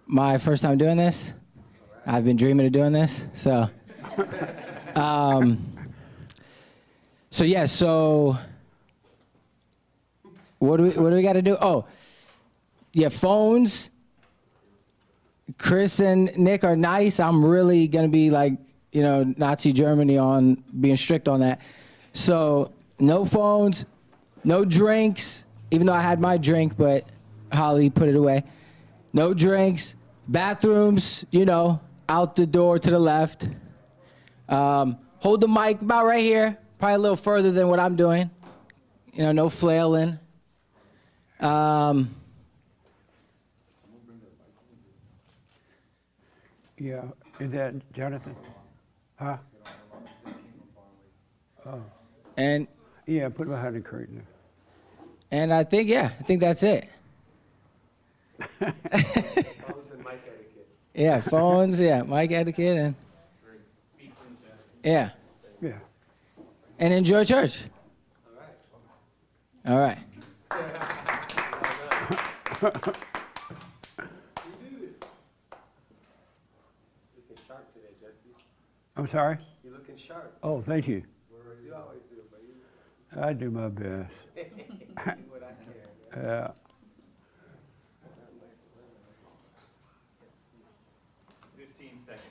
My first time doing this. I've been dreaming of doing this. So, so what do we got to do? Oh, yeah, phones. Chris and Nick are nice. I'm really gonna be like, Nazi Germany on being strict on that. So no phones, no drinks, even though I had my drink, but Holly put it away. No drinks, bathrooms, out the door to the left. Hold the mic about right here, probably a little further than what I'm doing. No flailing. Yeah, is that Jonathan? Huh? Oh. And yeah, put it behind the curtain. And I think that's it. Phones and mic etiquette. Yeah, phones, yeah, mic etiquette, and yeah. Yeah. And enjoy church. All right. Looking sharp today, Jesse. I'm sorry? You're looking sharp. Oh, thank you. You always do, but you I do my best. do what I can. Yeah. 15 seconds.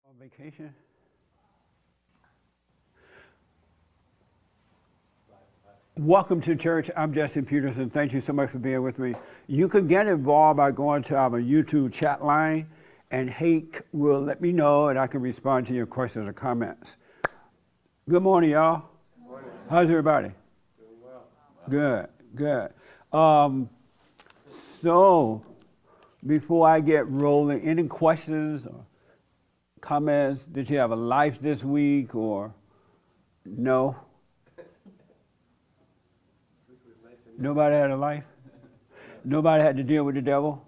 On vacation? Welcome to church. I'm Jesse Peterson. Thank you so much for being with me. You can get involved by going to our YouTube chat line, and Hake will let me know, and I can respond to your questions or comments. Good morning, y'all. Good morning. How's everybody? Doing well. Good, good. So, before I get rolling, any questions or comments? Did you have a life this week or no? Nobody had a life? Nobody had to deal with the devil?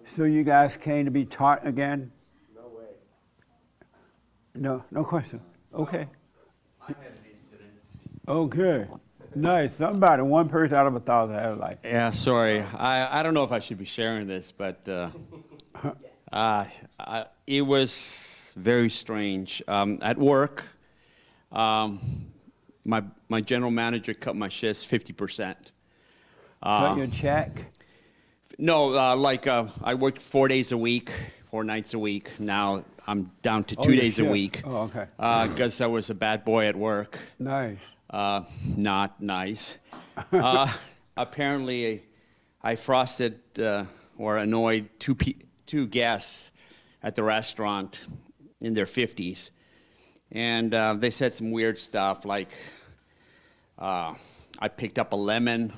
So you guys came to be taught again? No way. No question. Okay. I had an incident. Okay. Nice. Somebody, one person out of 1,000 had a life. Yeah, sorry. I don't know if I should be sharing this, but it was very strange. At work, my general manager cut my shifts 50%. Cut your check? No, I worked 4 days a week, 4 nights a week. Now I'm down to 2 days a week. Oh, okay. Because I was a bad boy at work. Nice. Not nice. Apparently, I frosted or annoyed two guests at the restaurant in their 50s. And they said some weird stuff like, I picked up a lemon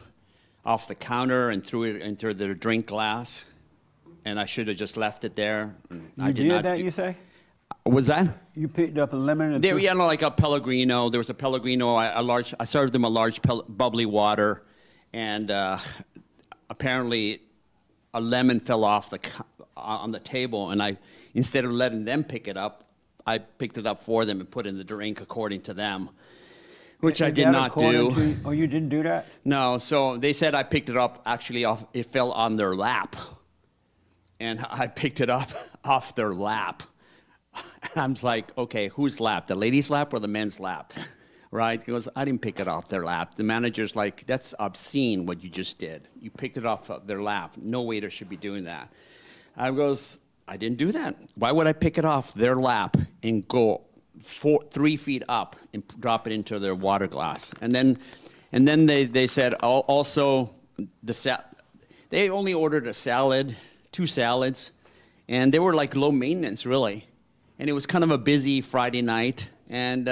off the counter and threw it into their drink glass, and I should have just left it there. You did that, you say? Was that? You picked up a lemon and There, like a Pellegrino. There was a Pellegrino, I served them a large bubbly water, and apparently a lemon fell off on the table, and instead of letting them pick it up, I picked it up for them and put it in the drink according to them, which I did not do. Oh, you didn't do that? No, so they said I picked it up, actually it fell on their lap, and I picked it up off their lap. I'm like, okay, whose lap? The lady's lap or the men's lap? Right? He goes, I didn't pick it off their lap. The manager's like, that's obscene what you just did. You picked it off of their lap. No waiter should be doing that. I goes, I didn't do that. Why would I pick it off their lap and go 3 feet up and drop it into their water glass? And then they said also they only ordered a salad, 2 salads, and they were like low maintenance really. And it was kind of a busy Friday night, and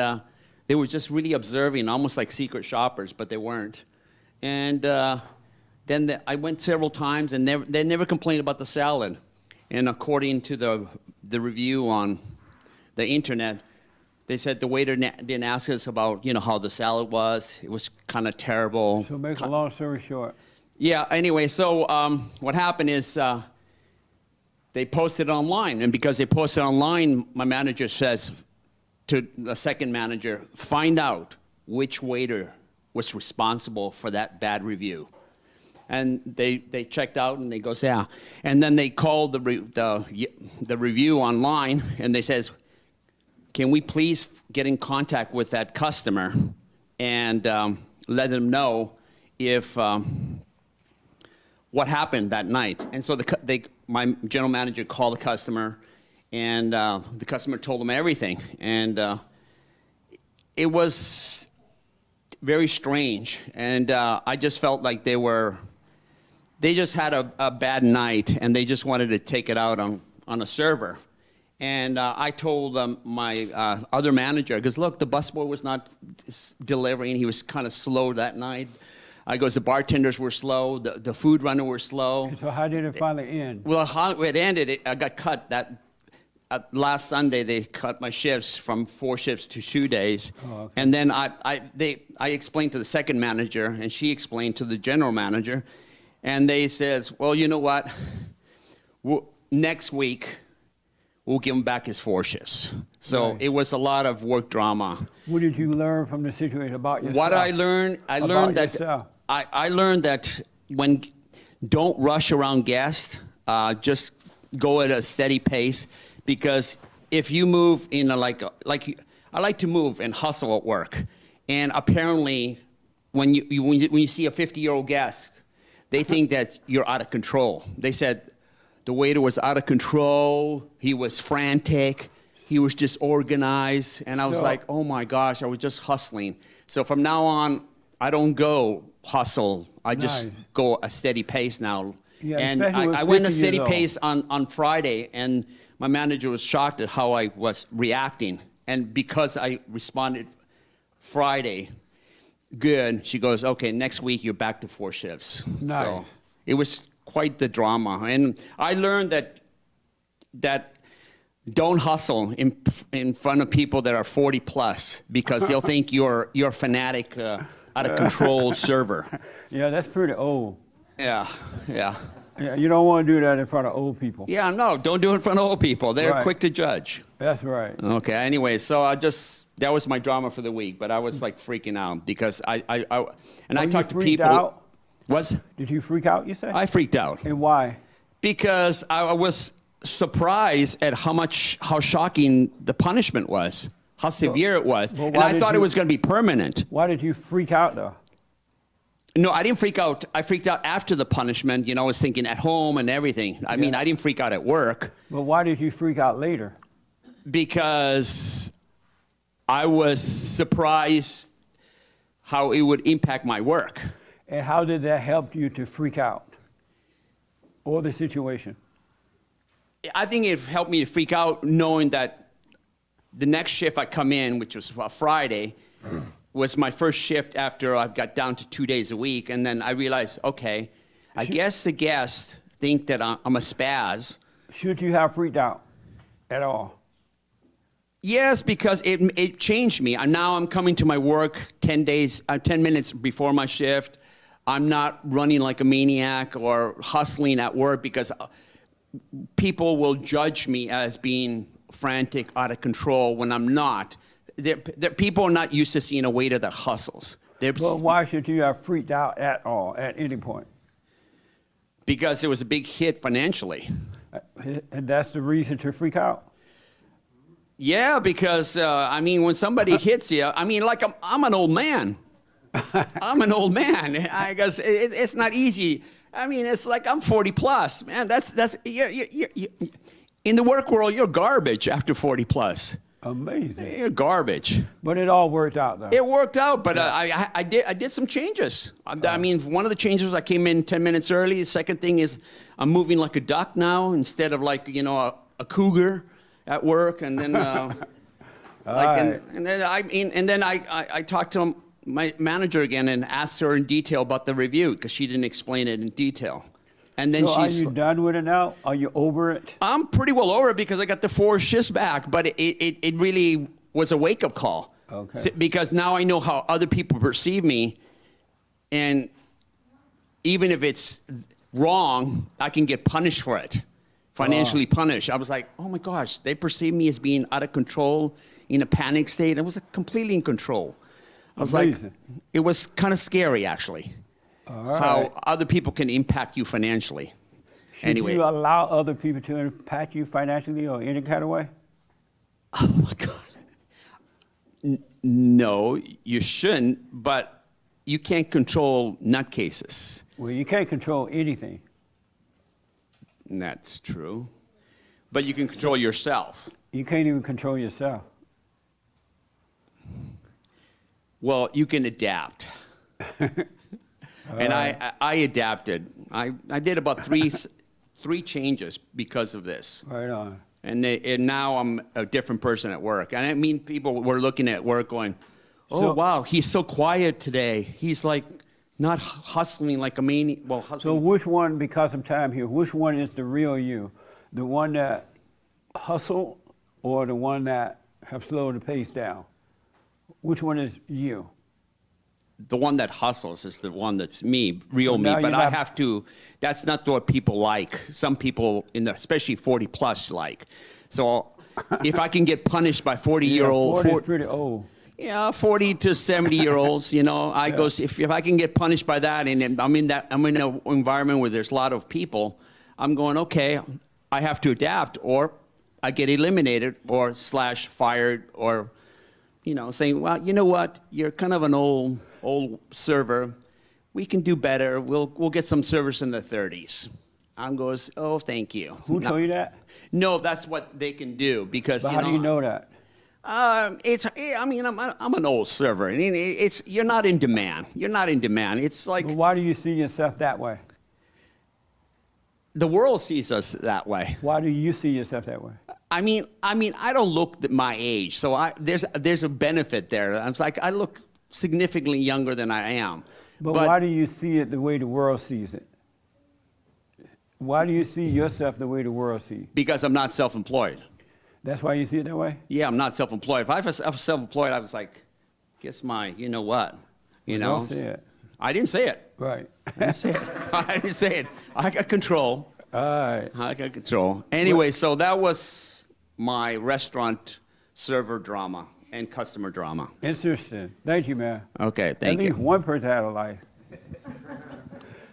they were just really observing, almost like secret shoppers, but they weren't. And then I went several times, and they never complained about the salad. And according to the review on the internet, They said the waiter didn't ask us about, how the salad was. It was kind of terrible. So make a long story short. Yeah, anyway, so what happened is they posted it online. And because they posted it online, my manager says to the second manager, find out which waiter was responsible for that bad review. And they checked out and they goes, yeah. And then they called the review online and they says, can we please get in contact with that customer and let them know if what happened that night. And so my general manager called the customer and the customer told them everything. And it was very strange. And I just felt like they just had a bad night and they just wanted to take it out on a server. And I told my other manager, because look, the busboy was not delivering. He was kind of slow that night. I goes, the bartenders were slow. The food runner were slow. So how did it finally end? Well, how it ended, I got cut last Sunday. They cut my shifts from 4 shifts to 2 days. Oh, okay. And then I explained to the second manager, and she explained to the general manager. And they says, well, you know what? Next week, we'll give him back his 4 shifts. So Right. it was a lot of work drama. What did you learn from the situation about yourself? What I learned yourself. I learned that don't rush around guests. Just go at a steady pace, because if you move in I like to move and hustle at work, and apparently when you see a 50-year-old guest, they think that you're out of control. They said the waiter was out of control. He was frantic. He was disorganized. And I was So- like, oh my gosh, I was just hustling. So from now on, I don't go hustle. I just Nice. go a steady pace now. Yeah, and especially with I went a 50 steady years old. pace on Friday, and my manager was shocked at how I was reacting. And because I responded Friday good, she goes, okay, next week you're back to 4 shifts. Nice. So it was quite the drama. And I learned that don't hustle in front of people that are 40 plus, because they'll think you're a fanatic, out of control server. Yeah, that's pretty old. Yeah. Yeah, you don't want to do that in front of old people. Yeah, no, don't do it in front of old people. They're Right. quick to judge. That's right. Okay, anyway, so that was my drama for the week, but I was like freaking out because I Oh, you talked to freaked people. out? What? Did you freak out, you say? I freaked out And why? because I was surprised at how shocking the punishment was, how severe it was. well, And why I did thought it you- was going to be permanent. Why did you freak out, though? No, I didn't freak out. I freaked out after the punishment. I was thinking at home and everything. I mean, I didn't freak out at work But why did you freak out later? because I was surprised how it would impact my work. And how did that help you to freak out? Or the situation? I think it helped me to freak out knowing that the next shift I come in, which was Friday, was my first shift after I got down to 2 days a week. And then I realized, okay, I guess the guests think that I'm a spaz. Should you have freaked out at all? Yes, because it changed me. And now I'm coming to my work 10 minutes before my shift. I'm not running like a maniac or hustling at work because people will judge me as being frantic, out of control, when I'm not. People are not used to seeing a waiter that hustles. Well, why should you have freaked out at all, at any point? Because it was a big hit financially. And that's the reason to freak out? Yeah, because, when somebody hits you, like I'm an old man. I'm an old man. I guess it's not easy. It's like I'm 40 plus, man. You're, in the work world, you're garbage after 40 plus. Amazing. You're garbage. But it all worked out, though. It worked out, but I did some changes. One of the changes was I came in 10 minutes early. The second thing is I'm moving like a duck now instead of like a cougar at work. And then and then I talked to my manager again and asked her in detail about the review because she didn't explain it in detail. And then So are you done with it now? Are you over it? I'm pretty well over it because I got the 4 shifts back, but it really was a wake-up call. Okay. Because now I know how other people perceive me, and even if it's wrong, I can get punished for it, financially punished. I was like, oh my gosh, they perceive me as being out of control, in a panic state. I was completely in control. I was Amazing. like, it was kind of scary, actually, right. how other people can impact you financially. Should Anyway. you allow other people to impact you financially or any kind of way? Oh my God. No, you shouldn't, but you can't control nutcases. Well, you can't control anything. That's true. But you can control yourself. You can't even control yourself. Well, you can adapt. And I adapted. I did about three changes because of this. Right on. And now I'm a different person at work. And I mean, people were looking at work going, oh, So- wow, he's so quiet today. He's like not hustling like a maniac. Well, So hustling. which one, because of time here, which one is the real you? The one that hustle or the one that have slowed the pace down? Which one is you? The one that hustles is the one that's me, real So me. now But you're I not- have to, that's not what people like. Some people, especially 40 plus, like. So if I can get punished by 40-year-old, 40 is pretty old. yeah, 40 to 70-year-olds, I go, if I can get punished by that, and I'm in an environment where there's a lot of people, I'm going, okay, I have to adapt, or I get eliminated, or / fired, or, saying, well, you know what, you're kind of an old server. We can do better. We'll get some servers in the 30s. I'm goes, oh, thank you. Who told you that? No, that's what they can do because But how do you know that? I'm an old server. I mean, you're not in demand. You're not in demand. It's like But why do you see yourself that way? the world sees us that way. Why do you see yourself that way? I mean, I don't look my age, so there's a benefit there. I'm like, I look significantly younger than I am. But why do you see it the way the world sees it? Why do you see yourself the way the world sees it? Because I'm not self-employed. That's why you see it that way? Yeah, I'm not self-employed. If I was self-employed, I was like, guess my, you know what, Don't say it. I didn't say it. Right. I didn't say it. I didn't say it. I got control. All right. I got control. Anyway, so that was my restaurant server drama and customer drama. Interesting. Thank you, man. Okay, thank At least you. one person had a life.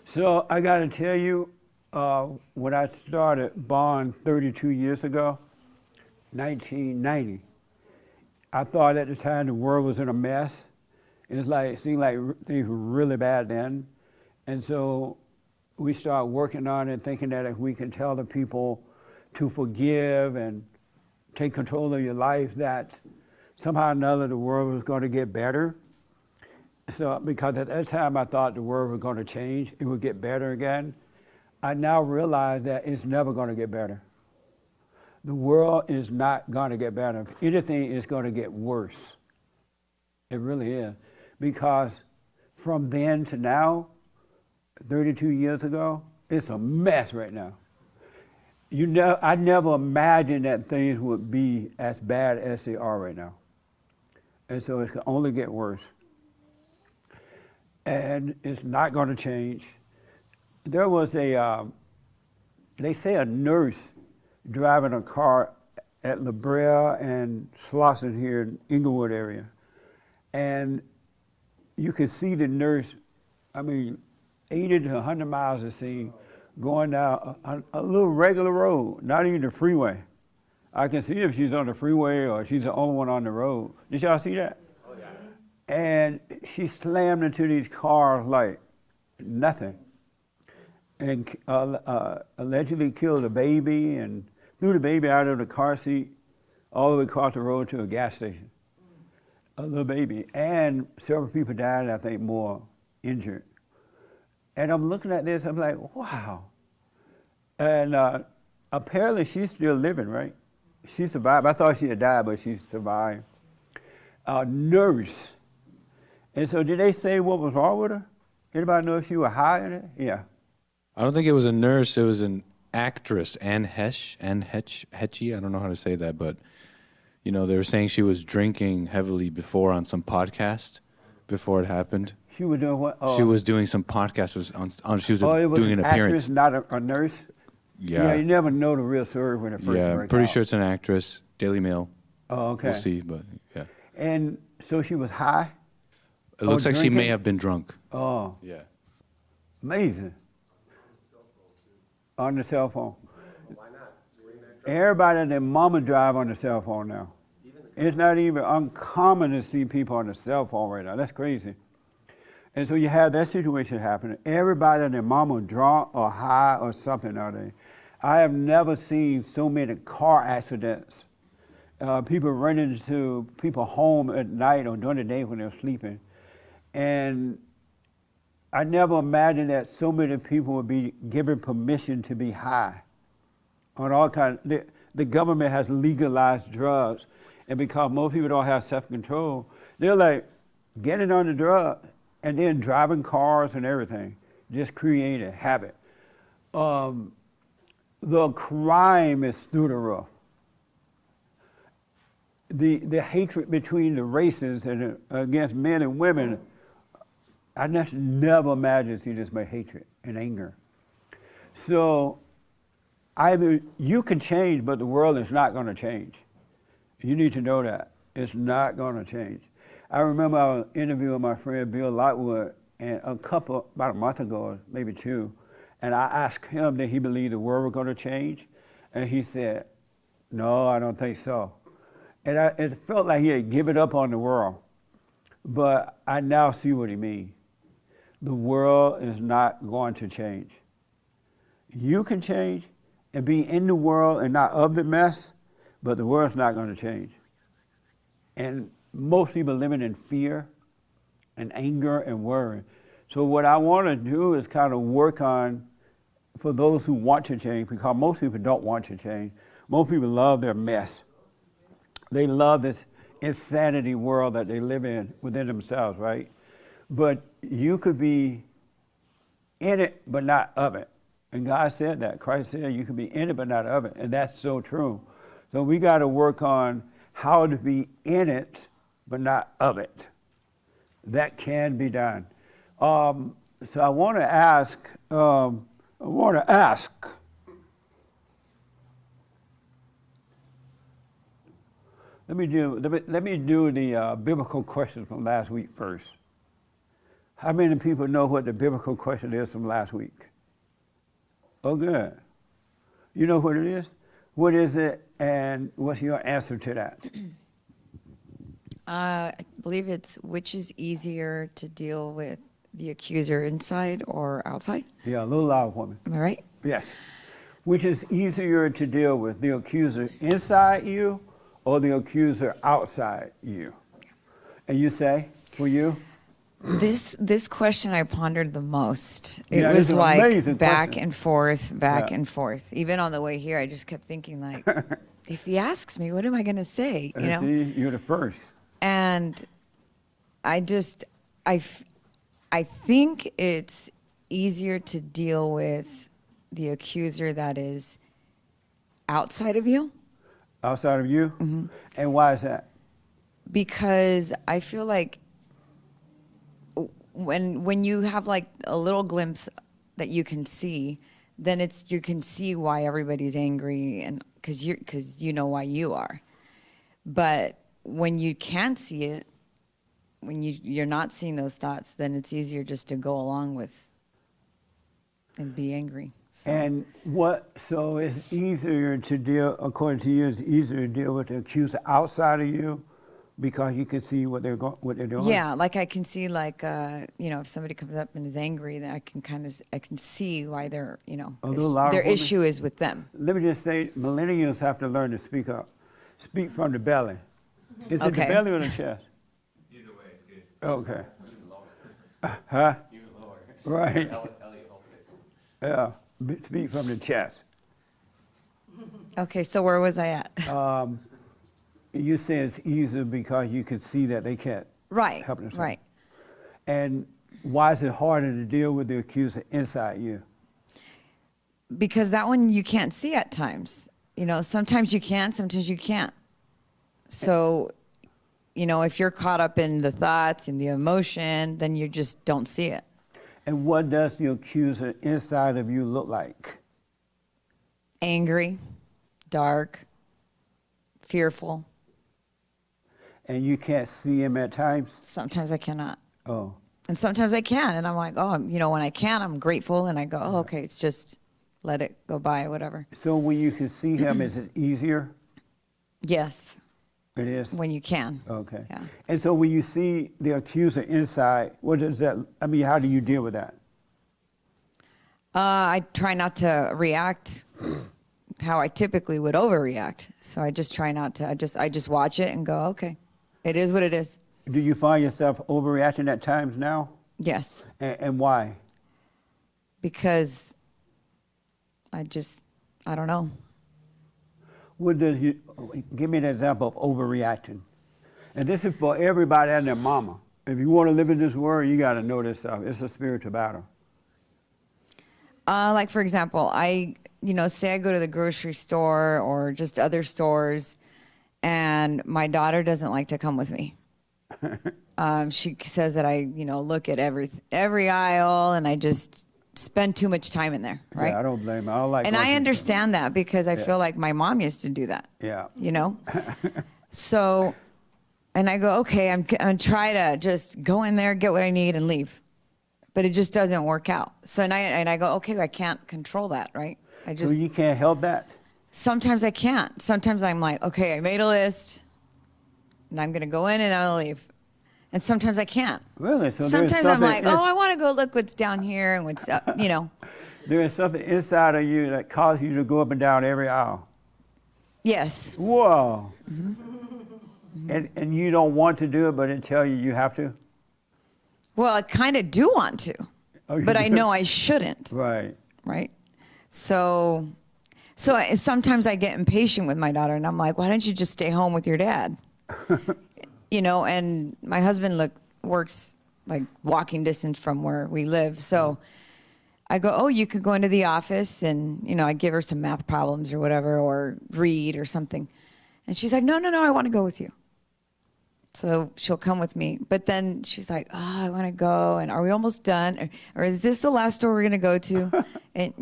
So I got to tell you, when I started Bond 32 years ago, 1990, I thought at the time the world was in a mess. It seemed like things were really bad then. And so we started working on it, thinking that if we can tell the people to forgive and take control of your life, that somehow or another the world was going to get better. So, because at that time I thought the world was going to change, it would get better again. I now realize that it's never going to get better. The world is not going to get better. If anything, it's going to get worse. It really is. Because from then to now, 32 years ago, it's a mess right now. I never imagined that things would be as bad as they are right now. And so it's going to only get worse. And it's not going to change. There was they say a nurse driving a car at La Brea and Slauson here in Inglewood area. And you could see the nurse, 80 to 100 miles a scene, going down a little regular road, not even the freeway. I can see if she's on the freeway or she's the only one on the road. Did y'all see that? Oh, yeah. And she slammed into these cars like nothing. And allegedly killed a baby and threw the baby out of the car seat all the way across the road to a gas station. A little baby. And several people died, I think more injured. And I'm looking at this, I'm like, wow. And apparently she's still living, right? She survived. I thought she had died, but she survived. A nurse. And so did they say what was wrong with her? Anybody know if she was high in it? Yeah. I don't think it was a nurse. It was an actress, Anne Heche. I don't know how to say that, but you know, they were saying she was drinking heavily before on some podcast before it happened. She was doing what? Oh. She was doing some podcast. She was it was doing an actress, appearance. not a nurse? Yeah. You never know the real story when it first Yeah, I'm breaks pretty out. sure it's an actress. Daily Mail. Oh, okay. We'll see, but yeah. And so she was high? It looks like she may drinking? have been drunk. Oh, Yeah. amazing. On the cell phone. Why not? Swing that Everybody and their mama drive on the cell phone now. It's not even uncommon to see people on the cell phone right now. That's crazy. And so you have that situation happening. Everybody and their mama drunk or high or something nowadays. I have never seen so many car accidents. People running into people home at night or during the day when they're sleeping. And I never imagined that so many people would be given permission to be high on all kinds. The government has legalized drugs, and because most people don't have self-control, they're like getting on the drug and then driving cars and everything, just create a habit. The crime is through the roof. The hatred between the races and against men and women, I just never imagined seeing this much hatred and anger. So either you can change, but the world is not going to change. You need to know that. It's not going to change. I remember I was interviewing my friend Bill Lightwood and about a month ago, maybe two, and I asked him that he believed the world was going to change, and he said, no, I don't think so. And it felt like he had given up on the world, but I now see what he means. The world is not going to change. You can change and be in the world and not of the mess, but the world's not going to change. And most people living in fear and anger and worry. So what I want to do is kind of work on, for those who want to change, because most people don't want to change. Most people love their mess. They love this insanity world that they live in within themselves, right? But you could be in it, but not of it. And God said that. Christ said you could be in it, but not of it. And that's so true. So we got to work on how to be in it, but not of it. That can be done. So I want to ask, let me do the biblical question from last week first. How many people know what the biblical question is from last week? Oh, good. You know what it is? What is it, and what's your answer to that? I believe it's which is easier to deal with, the accuser inside or outside? Yeah, a little loud for me. Am I right? Yes. Which is easier to deal with, the accuser inside you or the accuser outside you? And you say, for you? This question I pondered the most. It Yeah, it's was an like amazing back question. and forth, back Yeah. and forth. Even on the way here, I just kept thinking like, if he asks me, what am I going to say? You know? See, you're the first. And I think it's easier to deal with the accuser that is outside of you, Outside of you? Mm-hmm. And why is that? because I feel like when you have like a little glimpse that you can see, then you can see why everybody's angry, and because you know why you are. But when you can't see it, when you're not seeing those thoughts, then it's easier just to go along with and be angry. So. And so it's easier to deal, according to you, it's easier to deal with the accuser outside of you because you can see what they're doing? Yeah, like I can see if somebody comes up and is angry, then I can see why they're, A little louder their for me. issue is with them. Let me just say, millennials have to learn to speak up. Speak from the belly. Is it the Okay. belly or the chest? Either way, it's good. Okay. Huh? Even lower. Right. Elliot holds it. Yeah. Speak from the chest. Okay, so where was I at? You say it's easier because you can see that they can't Right, help themselves. right. And why is it harder to deal with the accuser inside you? Because that one you can't see at times. Sometimes you can, sometimes you can't. So, if you're caught up in the thoughts and the emotion, then you just don't see it. And what does the accuser inside of you look like? Angry, dark, fearful. And you can't see him at times? Sometimes I cannot. Oh. And sometimes I can. And I'm like, oh, when I can, I'm grateful. And I go, oh, okay, it's just let it go by, whatever. So when you can see him, is it easier? Yes, It is? when you can. Okay. Yeah. And so when you see the accuser inside, what does that, how do you deal with that? I try not to react how I typically would overreact. So I just try not to. I just watch it and go, okay, it is what it is. Do you find yourself overreacting at times now? Yes, And why? because I don't know. What does you, give me an example of overreacting. And this is for everybody and their mama. If you want to live in this world, you got to know this stuff. It's a spiritual battle. Like for example, say I go to the grocery store or just other stores, and my daughter doesn't like to come with me. She says that I, look at every aisle, and I just spend too much time in there, right? Yeah, I don't blame her. I don't like And I grocery understand that because I feel like my mom used to do that. Yeah. So, and I go, okay, I'm try to just go in there, get what I need, and leave. But it just doesn't work out. So, and I go, okay, I can't control that, right? So you can't help that? Sometimes I can't. Sometimes I'm like, okay, I made a list, and I'm gonna go in and I'll leave. And sometimes I can't. Really? So Sometimes I'm like, oh, I want to go look what's down here and what's up, There is something inside of you that causes you to go up and down every aisle. Yes. Whoa. And you don't want to do it, but it tell you you have to? Well, I kind of do want to, Oh, you but I do? know I shouldn't. Right. Right? So sometimes I get impatient with my daughter, and I'm like, why don't you just stay home with your dad? And my husband works like walking distance from where we live. So I go, oh, you could go into the office, and, I give her some math problems or whatever, or read or something. And she's like, no, I want to go with you. So she'll come with me. But then she's like, oh, I want to go. And are we almost done? Or is this the last store we're going to go to? And,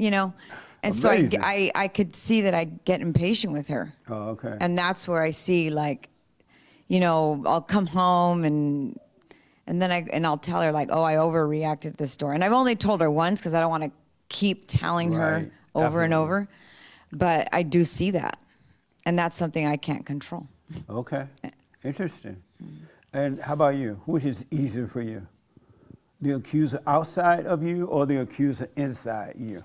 and so Amazing. I could see that I get impatient with her. Oh, okay. And that's where I see, like, I'll come home and then I'll tell her, like, oh, I overreacted at this store. And I've only told her once because I don't want to keep telling her Right. over and Definitely. over. But I do see that. And that's something I can't control. Okay. Interesting. And how about you? Which is easier for you? The accuser outside of you or the accuser inside you?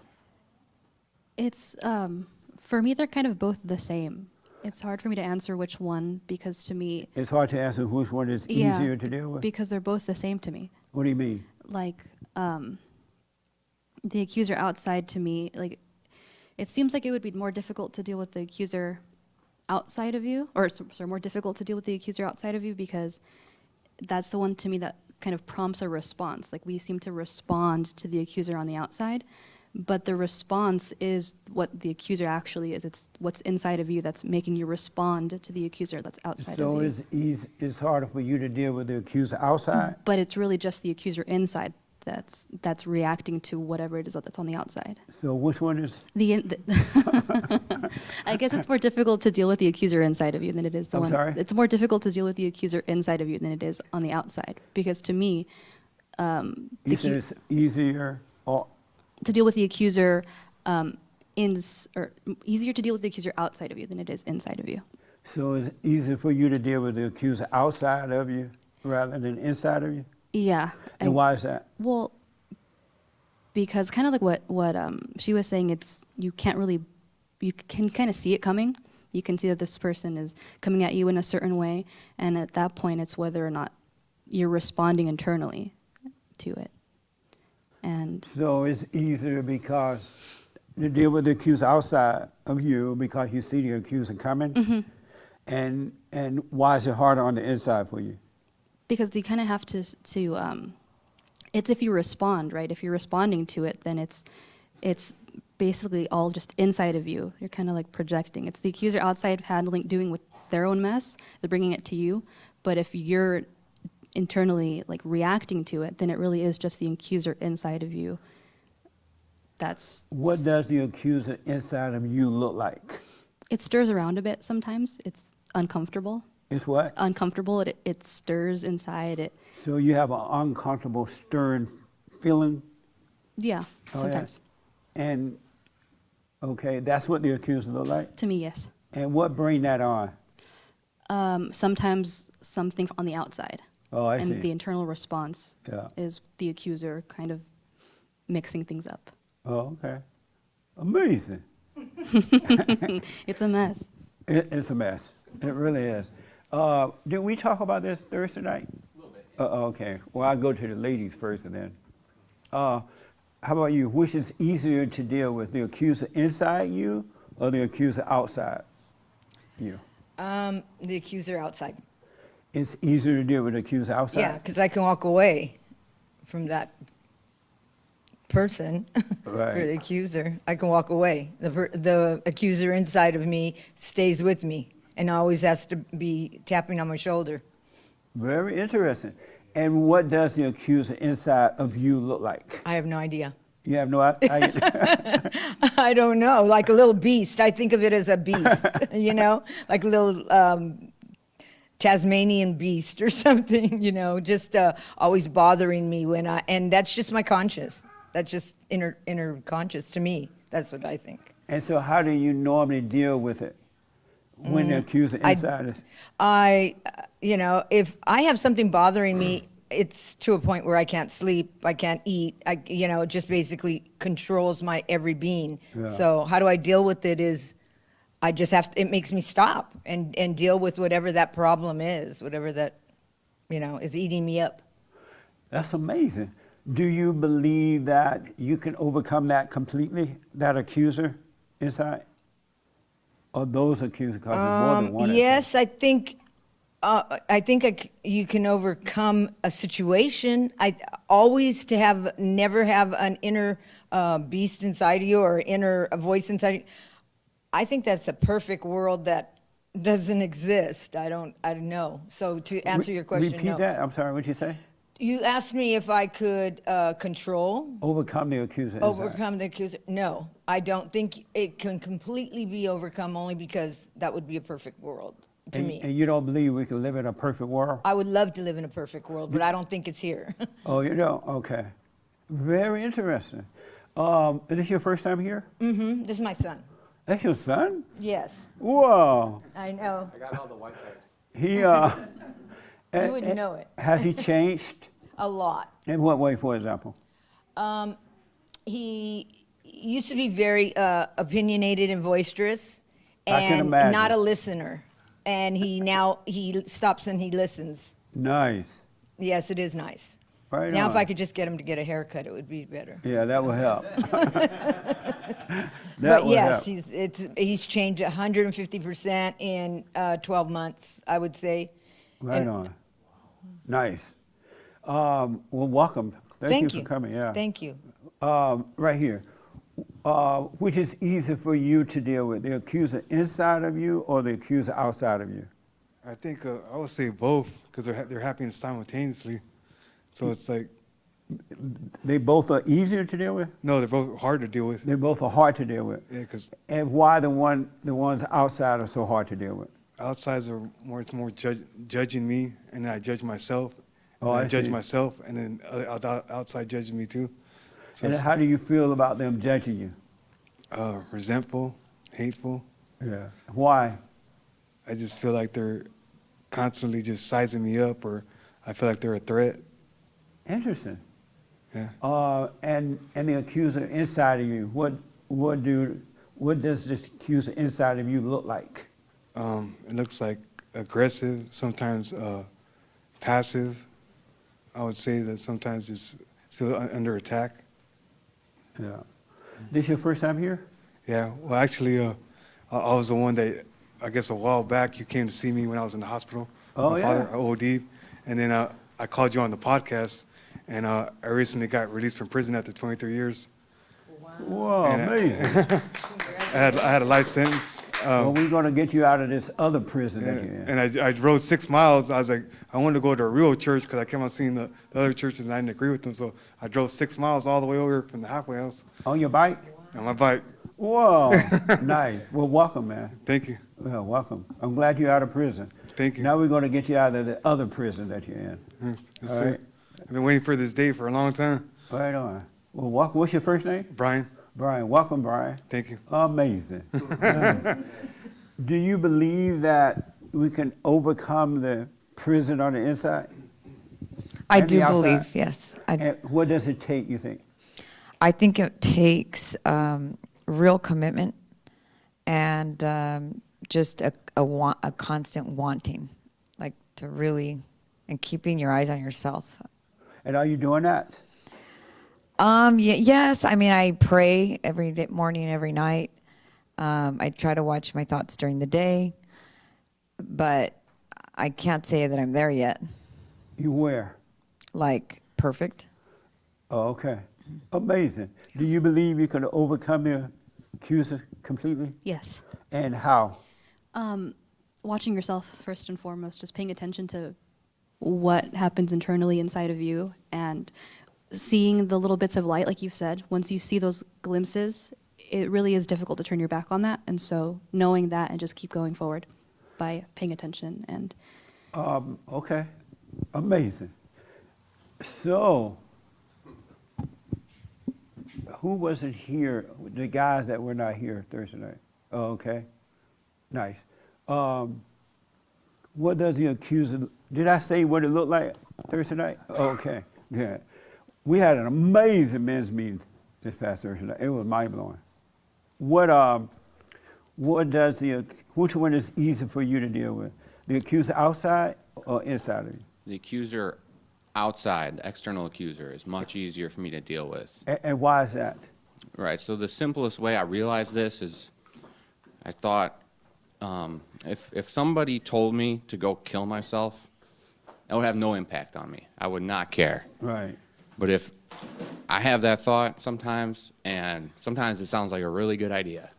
It's for me, they're kind of both the same. It's hard for me to answer which one because to me, It's hard to answer which one is yeah, easier to deal with. because they're both the same to me. What do you mean? Like the accuser outside to me, like it seems like it would be more difficult to deal with the accuser outside of you, or sorry, more difficult to deal with the accuser outside of you because that's the one to me that kind of prompts a response. Like we seem to respond to the accuser on the outside, but the response is what the accuser actually is. It's what's inside of you that's making you respond to the accuser that's outside So of you. it's harder for you to deal with the accuser outside? But it's really just the accuser inside that's reacting to whatever it is that's on the outside. So which one is? I guess it's more difficult to deal with the accuser inside of you than it is the I'm one. sorry? It's more difficult to deal with the accuser inside of you than it is on the outside. Because to me, You said it's easier or to deal with the accuser easier to deal with the accuser outside of you than it is inside of you. so it's easier for you to deal with the accuser outside of you rather than inside of you? Yeah. And why is that? Well, because kind of like what she was saying, you can kind of see it coming. You can see that this person is coming at you in a certain way, and at that point, it's whether or not you're responding internally to it. And So it's easier because to deal with the accuser outside of you because you see the accuser coming? Mm-hmm. And why is it harder on the inside for you? because you kind of have to it's if you respond, right? If you're responding to it, then it's basically all just inside of you. You're kind of like projecting. It's the accuser outside doing their own mess, they're bringing it to you. But if you're internally like reacting to it, then it really is just the accuser inside of you. That's What does the accuser inside of you look like? it stirs around a bit sometimes. It's uncomfortable. It's what? Uncomfortable. It stirs inside. It So you have an uncomfortable, stirring feeling? yeah, Oh, yeah. sometimes. And, okay, that's what the accuser look like? To me, yes. And what bring that on? Sometimes something on the outside. Oh, I and see. the internal response Yeah. is the accuser kind of mixing things up. Oh, okay. Amazing. It's a mess. It's a mess. It really is. Did we talk about this Thursday night? A little bit. Okay. Well, I'll go to the ladies first and then. How about you? Which is easier to deal with, the accuser inside you or the accuser outside you? The accuser outside. It's easier to deal with the accuser outside? Yeah, because I can walk away from that person for Right. the accuser. I can walk away. The accuser inside of me stays with me and always has to be tapping on my shoulder. Very interesting. And what does the accuser inside of you look like? I have no idea. You have no idea? I don't know, like a little beast. I think of it as a beast, you know, like a little Tasmanian beast or something, you know, just always bothering me and that's just my conscious. That's just inner conscious to me. That's what I think. And so how do you normally deal with it when the accuser inside is? You know, if I have something bothering me, it's to a point where I can't sleep, I can't eat, it just basically controls my every being. Yeah. So how do I deal with it is I just it makes me stop and deal with whatever that problem is, whatever that, is eating me up. That's amazing. Do you believe that you can overcome that completely, that accuser inside? Or those accusers, because there's more than one. Yes, I think you can overcome a situation. I always never have an inner beast inside of you or inner voice inside of you. I think that's a perfect world that doesn't exist. I don't know. So to answer your question, Repeat no. that. I'm sorry, what'd you say? You asked me if I could control, Overcome the accuser inside. overcome the accuser. No, I don't think it can completely be overcome, only because that would be a perfect world to me. And you don't believe we can live in a perfect world? I would love to live in a perfect world, but I don't think it's here. Oh, you don't? Okay. Very interesting. Is this your first time here? This is my son. That's your son? Yes, Whoa. I know. I got all the white checks. He, You wouldn't know it. has he changed? A lot. In what way, for example? He used to be very opinionated and boisterous, I can and imagine. not a listener. And he stops and he listens. Nice. Yes, it is nice. Right Now, if on. I could just get him to get a haircut, it would be better. Yeah, that will help. But yes, he's changed 150% in 12 months, I would say. Right And- on. Nice. Well, welcome. Thank you for coming. Yeah. Thank you. Right here. Which is easier for you to deal with, the accuser inside of you or the accuser outside of you? I think I would say both because they're happening simultaneously. So it's like, They both are easier to deal with? no, they're both hard to deal with. They both are hard to deal with. Yeah, because And why the ones outside are so hard to deal with? outsides are more, it's more judging me, and then I judge myself. Oh, and I I judge see. myself, and then outside judges me too. So And it's how do you feel about them judging you? resentful, hateful. Yeah. Why? I just feel like they're constantly just sizing me up, or I feel like they're a threat. Interesting. Yeah. And the accuser inside of you, what does this accuser inside of you look like? It looks like aggressive, sometimes passive. I would say that sometimes it's still under attack. Yeah. This your first time here? Yeah, well, actually, I was the one that, I guess a while back, you came to see me when I was in the hospital. Oh, My yeah. father OD'd, and then I called you on the podcast, and I recently got released from prison after 23 years. Whoa, And, amazing. I had a life sentence, Well, we're going to get you out of this other prison that you're in. And I rode 6 miles. I was like, I wanted to go to a real church because I kept on seeing the other churches and I didn't agree with them. So I drove 6 miles all the way over from the halfway house On your bike? on my bike. Whoa, nice. Well, welcome, man. Thank you. Well, welcome. I'm glad you're out of prison. Thank you. Now we're going to get you out of the other prison that you're in. Yes, yes, All sir. right. I've been waiting for this day for a long time. Right on. Well, welcome. What's your first name? Brian, Brian. Welcome, Brian. thank you. Amazing. Do you believe that we can overcome the prison on the inside? I And the do outside? believe, yes. And what does it take, you think? I think it takes real commitment and just a constant wanting, like to really, and keeping your eyes on yourself. And are you doing that? Yes, I mean, I pray every morning, every night. I try to watch my thoughts during the day, but I can't say that I'm there yet. You where? Like perfect. Oh, okay. Amazing. Do you believe you can overcome the accuser completely? Yes. And how? Watching yourself first and foremost, just paying attention to what happens internally inside of you and seeing the little bits of light, like you've said. Once you see those glimpses, it really is difficult to turn your back on that. And so knowing that and just keep going forward by paying attention and Okay. Amazing. So, who wasn't here? The guys that were not here Thursday night. Oh, okay. Nice. What does the accuser, did I say what it looked like Thursday night? Oh, okay, good. We had an amazing men's meeting this past Thursday night. It was mind-blowing. What does which one is easy for you to deal with? The accuser outside or inside of you? The accuser outside, the external accuser, is much easier for me to deal with. And why is that? Right, so the simplest way I realized this is I thought if somebody told me to go kill myself, that would have no impact on me. I would not care. Right. But if I have that thought sometimes, and sometimes it sounds like a really good idea.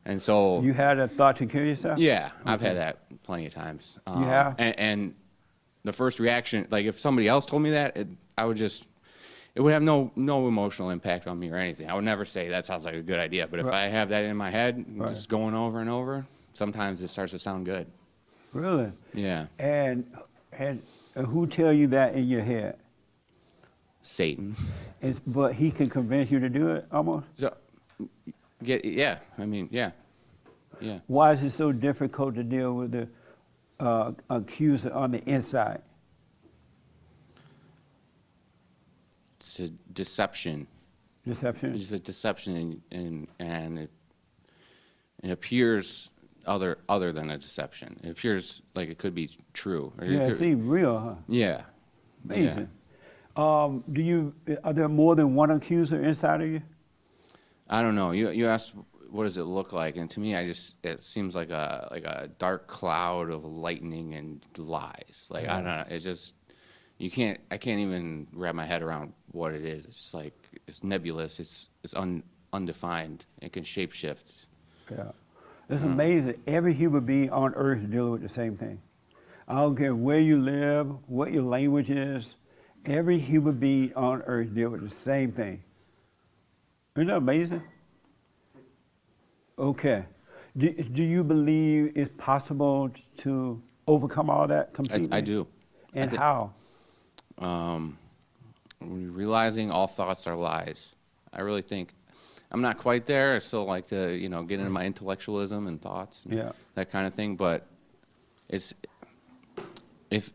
And so... You had a thought to kill yourself? Yeah, I've had that plenty of times. You have? And the first reaction, like if somebody else told me that, it would have no emotional impact on me or anything. I would never say that sounds like a good idea. But if I have that in my head, just going over and over, sometimes it starts to sound good. Really? Yeah. And who tell you that in your head? Satan. But he can convince you to do it almost? So, yeah. I mean, yeah. Yeah. Why is it so difficult to deal with the accuser on the inside? It's a deception. Deception? It's a deception, and it appears other than a deception. It appears like it could be true. Or Yeah, it seems real, huh? Yeah. Amazing. Are there more than one accuser inside of you? I don't know. You asked what does it look like, and to me, it seems like a dark cloud of lightning and lies. Like I don't know. It's just I can't even wrap my head around what it is. It's like it's nebulous. It's undefined. It can shapeshift. Yeah. It's amazing. Every human being on earth is dealing with the same thing. I don't care where you live, what your language is. Every human being on earth deals with the same thing. Isn't that amazing? Okay. Do you believe it's possible to overcome all that completely? I do. And how? Realizing all thoughts are lies. I really think I'm not quite there. I still like to, get into my intellectualism and thoughts, and that kind of thing. But it's if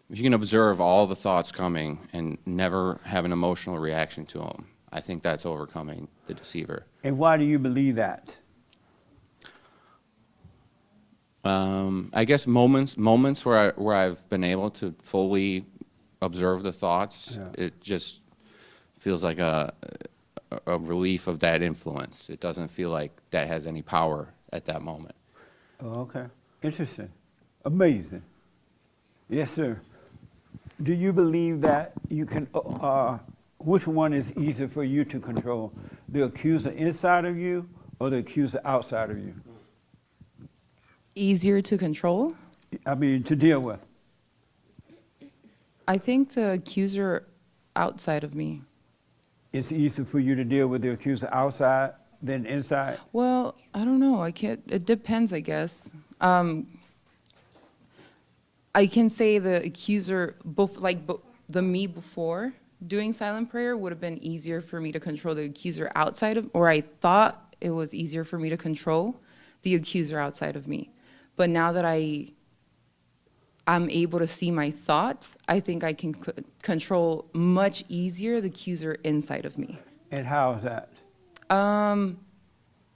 you can observe all the thoughts coming and never have an emotional reaction to them, I think that's overcoming the deceiver. And why do you believe that? I guess moments where I've been able to fully observe the thoughts, it just feels like a relief of that influence. It doesn't feel like that has any power at that moment. Oh, okay. Interesting. Amazing. Yes, sir. Do you believe that you can, which one is easier for you to control? The accuser inside of you or the accuser outside of you? Easier to control? I mean, to deal with. I think the accuser outside of me. It's easier for you to deal with the accuser outside than inside? Well, I don't know. I can't. It depends, I guess. I can say the accuser, the me before doing silent prayer would have been easier for me to control the accuser outside of, or I thought it was easier for me to control the accuser outside of me. But now that I'm able to see my thoughts, I think I can control much easier the accuser inside of me. And how is that? I'm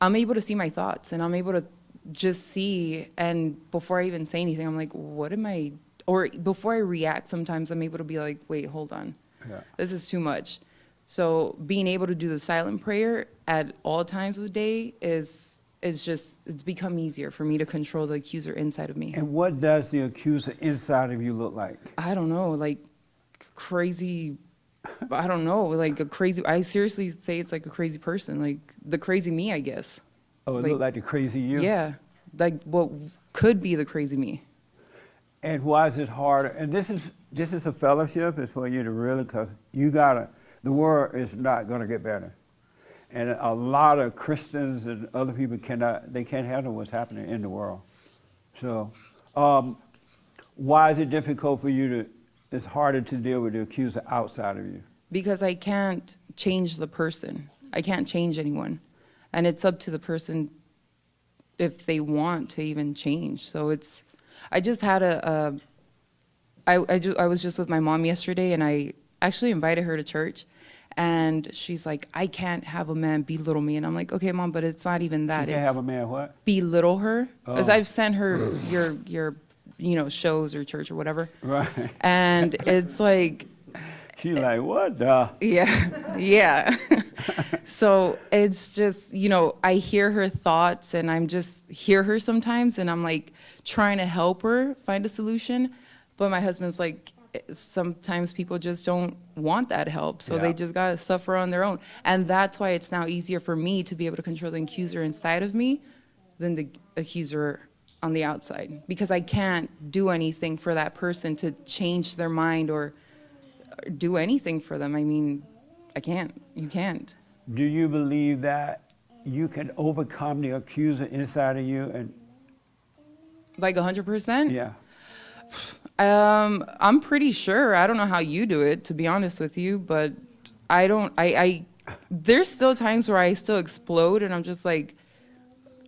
able to see my thoughts, and I'm able to just see, and before I even say anything, I'm like, what am I, or before I react, sometimes I'm able to be like, wait, hold on. Yeah. This is too much. So being able to do the silent prayer at all times of the day is just, it's become easier for me to control the accuser inside of me. And what does the accuser inside of you look like? I don't know, like crazy, I don't know, like a crazy, I seriously say it's like a crazy person, like the crazy me, I guess. Oh, it look like the crazy you? Yeah, like what could be the crazy me. And why is it harder? And this is a fellowship. It's for you to really, because the world is not going to get better. And a lot of Christians and other people can't handle what's happening in the world. So why is it difficult for you it's harder to deal with the accuser outside of you? Because I can't change the person. I can't change anyone. And it's up to the person if they want to even change. So I just had I was just with my mom yesterday, and I actually invited her to church. And she's like, I can't have a man belittle me. And I'm like, okay, Mom, but it's not even that. You can't have a man what? Belittle her. Because Oh. I've sent her your shows or church or whatever. Right. And it's like, She's like, what the? yeah, yeah. So it's just, I hear her thoughts, and I'm just hear her sometimes, and I'm like trying to help her find a solution. But my husband's like, sometimes people just don't want that help, so they just gotta suffer on their own. And that's why it's now easier for me to be able to control the accuser inside of me than the accuser on the outside, because I can't do anything for that person to change their mind or do anything for them. I mean, I can't. You can't. Do you believe that you can overcome the accuser inside of you? And Like 100%? yeah. I'm pretty sure. I don't know how you do it, to be honest with you, but there's still times where I still explode, and I'm just like,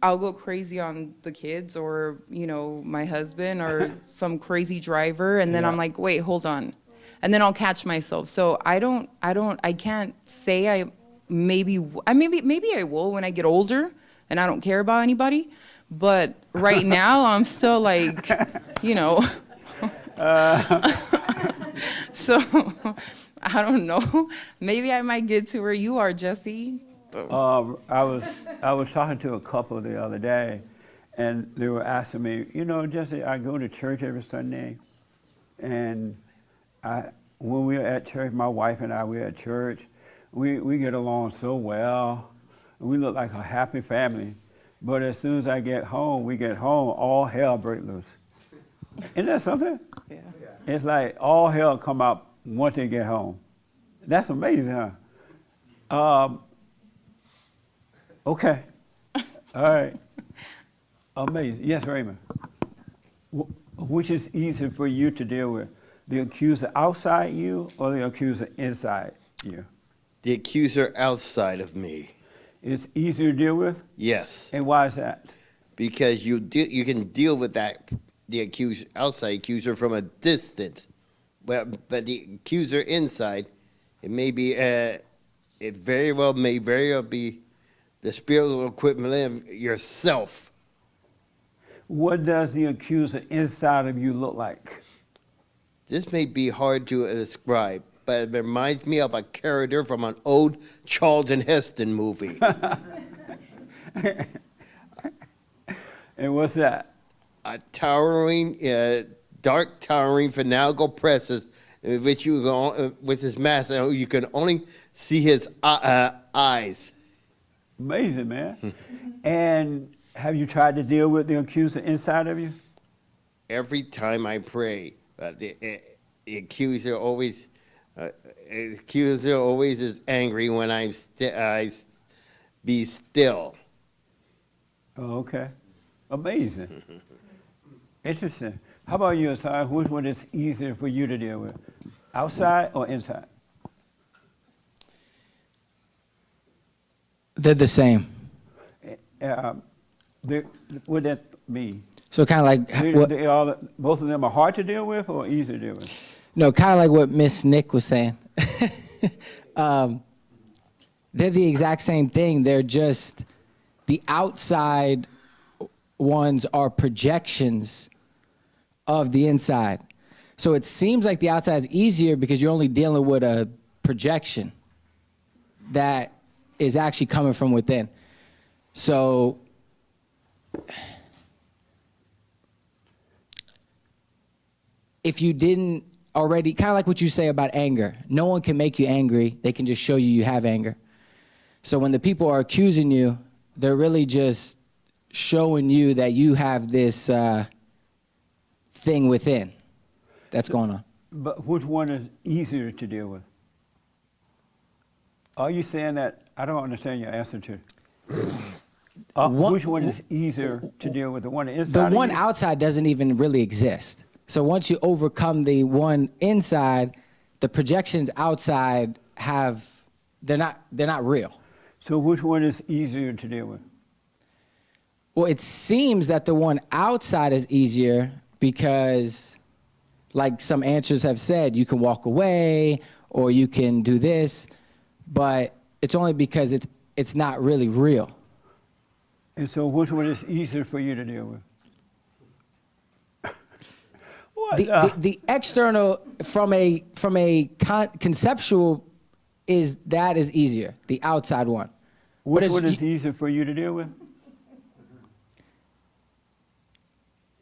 I'll go crazy on the kids or, my husband or some crazy driver, and then I'm like, wait, hold on. And then I'll catch myself. So I can't say maybe I will when I get older and I don't care about anybody. But right now I'm still like, so I don't know. Maybe I might get to where you are, Jesse. I was talking to a couple the other day, and they were asking me, Jesse, I go to church every Sunday, and when we're at church, my wife and I, we're at church, we get along so well. We look like a happy family. But as soon as we get home, all hell breaks loose. Isn't that something? Yeah. It's like all hell come out once they get home. That's amazing, huh? Okay. All right. Amazing. Yes, Raymond. Which is easier for you to deal with? The accuser outside you or the accuser inside you? The accuser outside of me. It's easier to deal with? Yes. And why is that? Because you can deal with the outside accuser from a distance. But the accuser inside, it may be, it may very well be the spiritual equivalent of yourself. What does the accuser inside of you look like? This may be hard to describe, but it reminds me of a character from an old Charlton Heston movie. And what's that? A towering, dark towering fanatical presence in which with his mask, you can only see his eyes Amazing, man. And have you tried to deal with the accuser inside of you? Every time I pray, the accuser always is angry when be still. Oh, okay. Amazing. Interesting. How about you, Asai? Which one is easier for you to deal with? Outside or inside? They're the same. What that mean? So kind of like Both of them are hard to deal with or easy to deal with? no, kind of like what Miss Nick was saying. They're the exact same thing. They're just the outside ones are projections of the inside. So it seems like the outside is easier because you're only dealing with a projection that is actually coming from within. So if you didn't already, kind of like what you say about anger, no one can make you angry. They can just show you have anger. So when the people are accusing you, they're really just showing you that you have this thing within that's going on. But which one is easier to deal with? Are you saying that? I don't understand your answer to. Which one is easier to deal with? The one inside? The one outside doesn't even really exist. So once you overcome the one inside, the projections outside they're not real. So which one is easier to deal with? Well, it seems that the one outside is easier because, like some answers have said, you can walk away or you can do this, but it's only because it's not really real. And so which one is easier for you to deal with? The external from a conceptual is easier. The outside one. Which one is easier for you to deal with?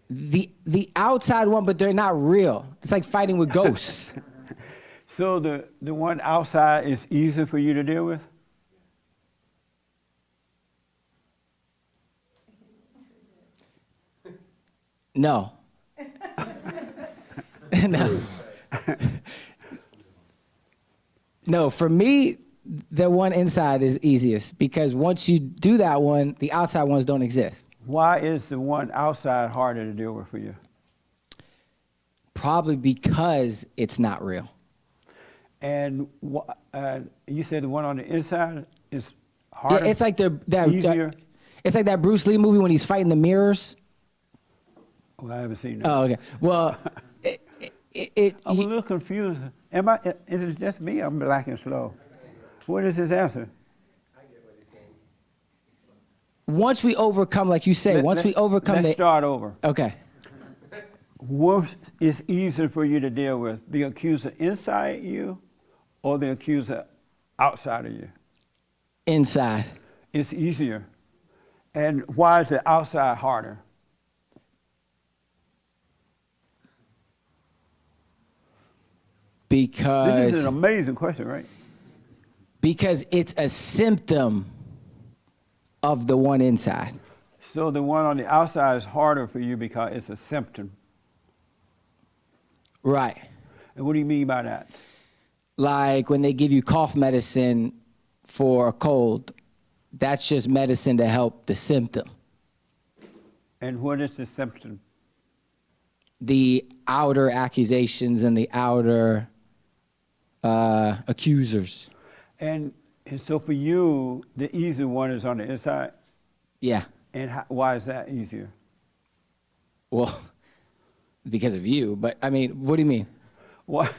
The outside one, but they're not real. It's like fighting with ghosts. So the one outside is easier for you to deal with? No. No. No, for me, the one inside is easiest because once you do that one, the outside ones don't exist. Why is the one outside harder to deal with for you? Probably because it's not real. And you said the one on the inside is harder? Yeah, it's like easier? It's like that Bruce Lee movie when he's fighting the mirrors. Well, I haven't seen that. Oh, okay. Well, I'm a little confused. Is it just me? I'm black and slow. What is his answer? Once we overcome, like you say, let's start over. Okay. What is easier for you to deal with? The accuser inside you or the accuser outside of you? Inside. It's easier. And why is the outside harder? Because this is an amazing question, right? Because it's a symptom of the one inside. So the one on the outside is harder for you because it's a symptom. Right. And what do you mean by that? Like when they give you cough medicine for a cold, that's just medicine to help the symptom. And what is the symptom? The outer accusations and the outer accusers. And so for you, the easy one is on the inside? Yeah. And why is that easier? Well, because of you, but I mean, what do you mean? Why?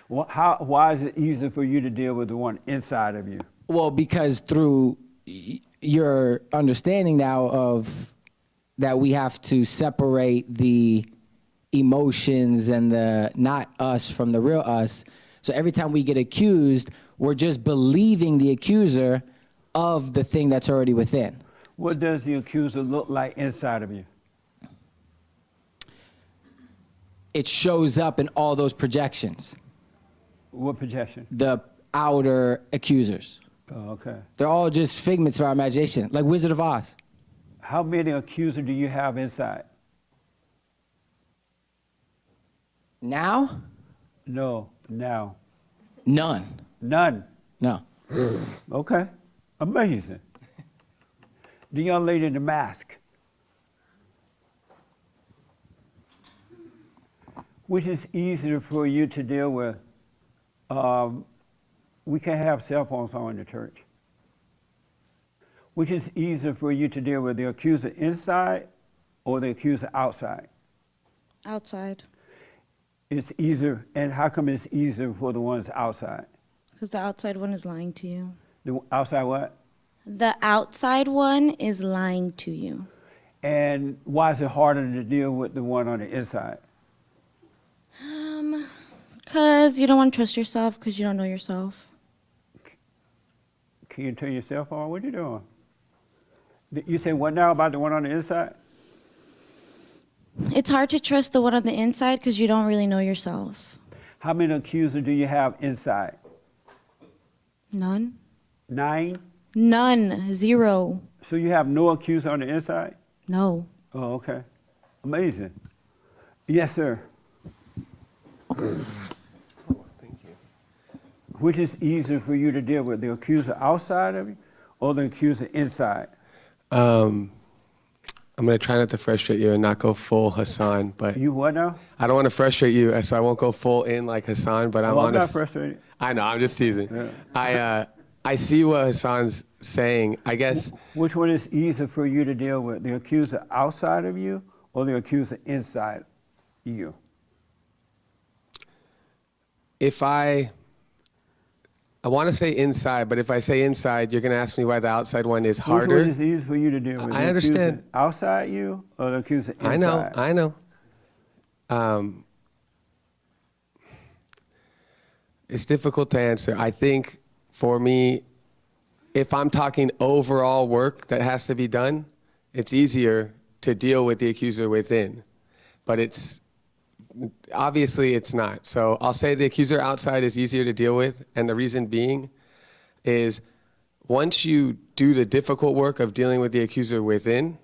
Why is it easier for you to deal with the one inside of you? Well, because through your understanding now of that we have to separate the emotions and the not us from the real us. So every time we get accused, we're just believing the accuser of the thing that's already within. What does the accuser look like inside of you? It shows up in all those projections. What projection? The outer accusers. Oh, okay. They're all just figments of our imagination, like Wizard of Oz. How many accusers do you have inside? Now, No, now. none. None. No. Okay. Amazing. The young lady in the mask. Which is easier for you to deal with? We can't have cell phones on in the church. Which is easier for you to deal with, the accuser inside or the accuser outside? Outside, It's easier, and how come it's easier for the ones outside? because the outside one is lying to you. The outside what? The outside one is lying to you. And why is it harder to deal with the one on the inside? Because you don't want to trust yourself because you don't know yourself. Can you turn yourself on? What are you doing? You say what now about the one on the inside? It's hard to trust the one on the inside because you don't really know yourself. How many accusers do you have inside? None. 9? None. 0. So you have no accuser on the inside? No. Oh, okay. Amazing. Yes, sir. Which is easier for you to deal with, the accuser outside of you or the accuser inside? I'm going to try not to frustrate you and not go full Hassan, but You what now? I don't want to frustrate you, so I won't go full in like Hassan, but I'm Oh, I'm not honest. frustrated. I know, I'm just teasing. Yeah. I see what Hassan's saying. I guess Which one is easier for you to deal with, the accuser outside of you or the accuser inside you? if I want to say inside, but if I say inside, you're going to ask me why the outside one is harder. Which one is easier for you to deal with? I the understand. accuser outside you or the accuser inside? I know. It's difficult to answer. I think for me, if I'm talking overall work that has to be done, it's easier to deal with the accuser within. But obviously it's not. So I'll say the accuser outside is easier to deal with, and the reason being is once you do the difficult work of dealing with the accuser within,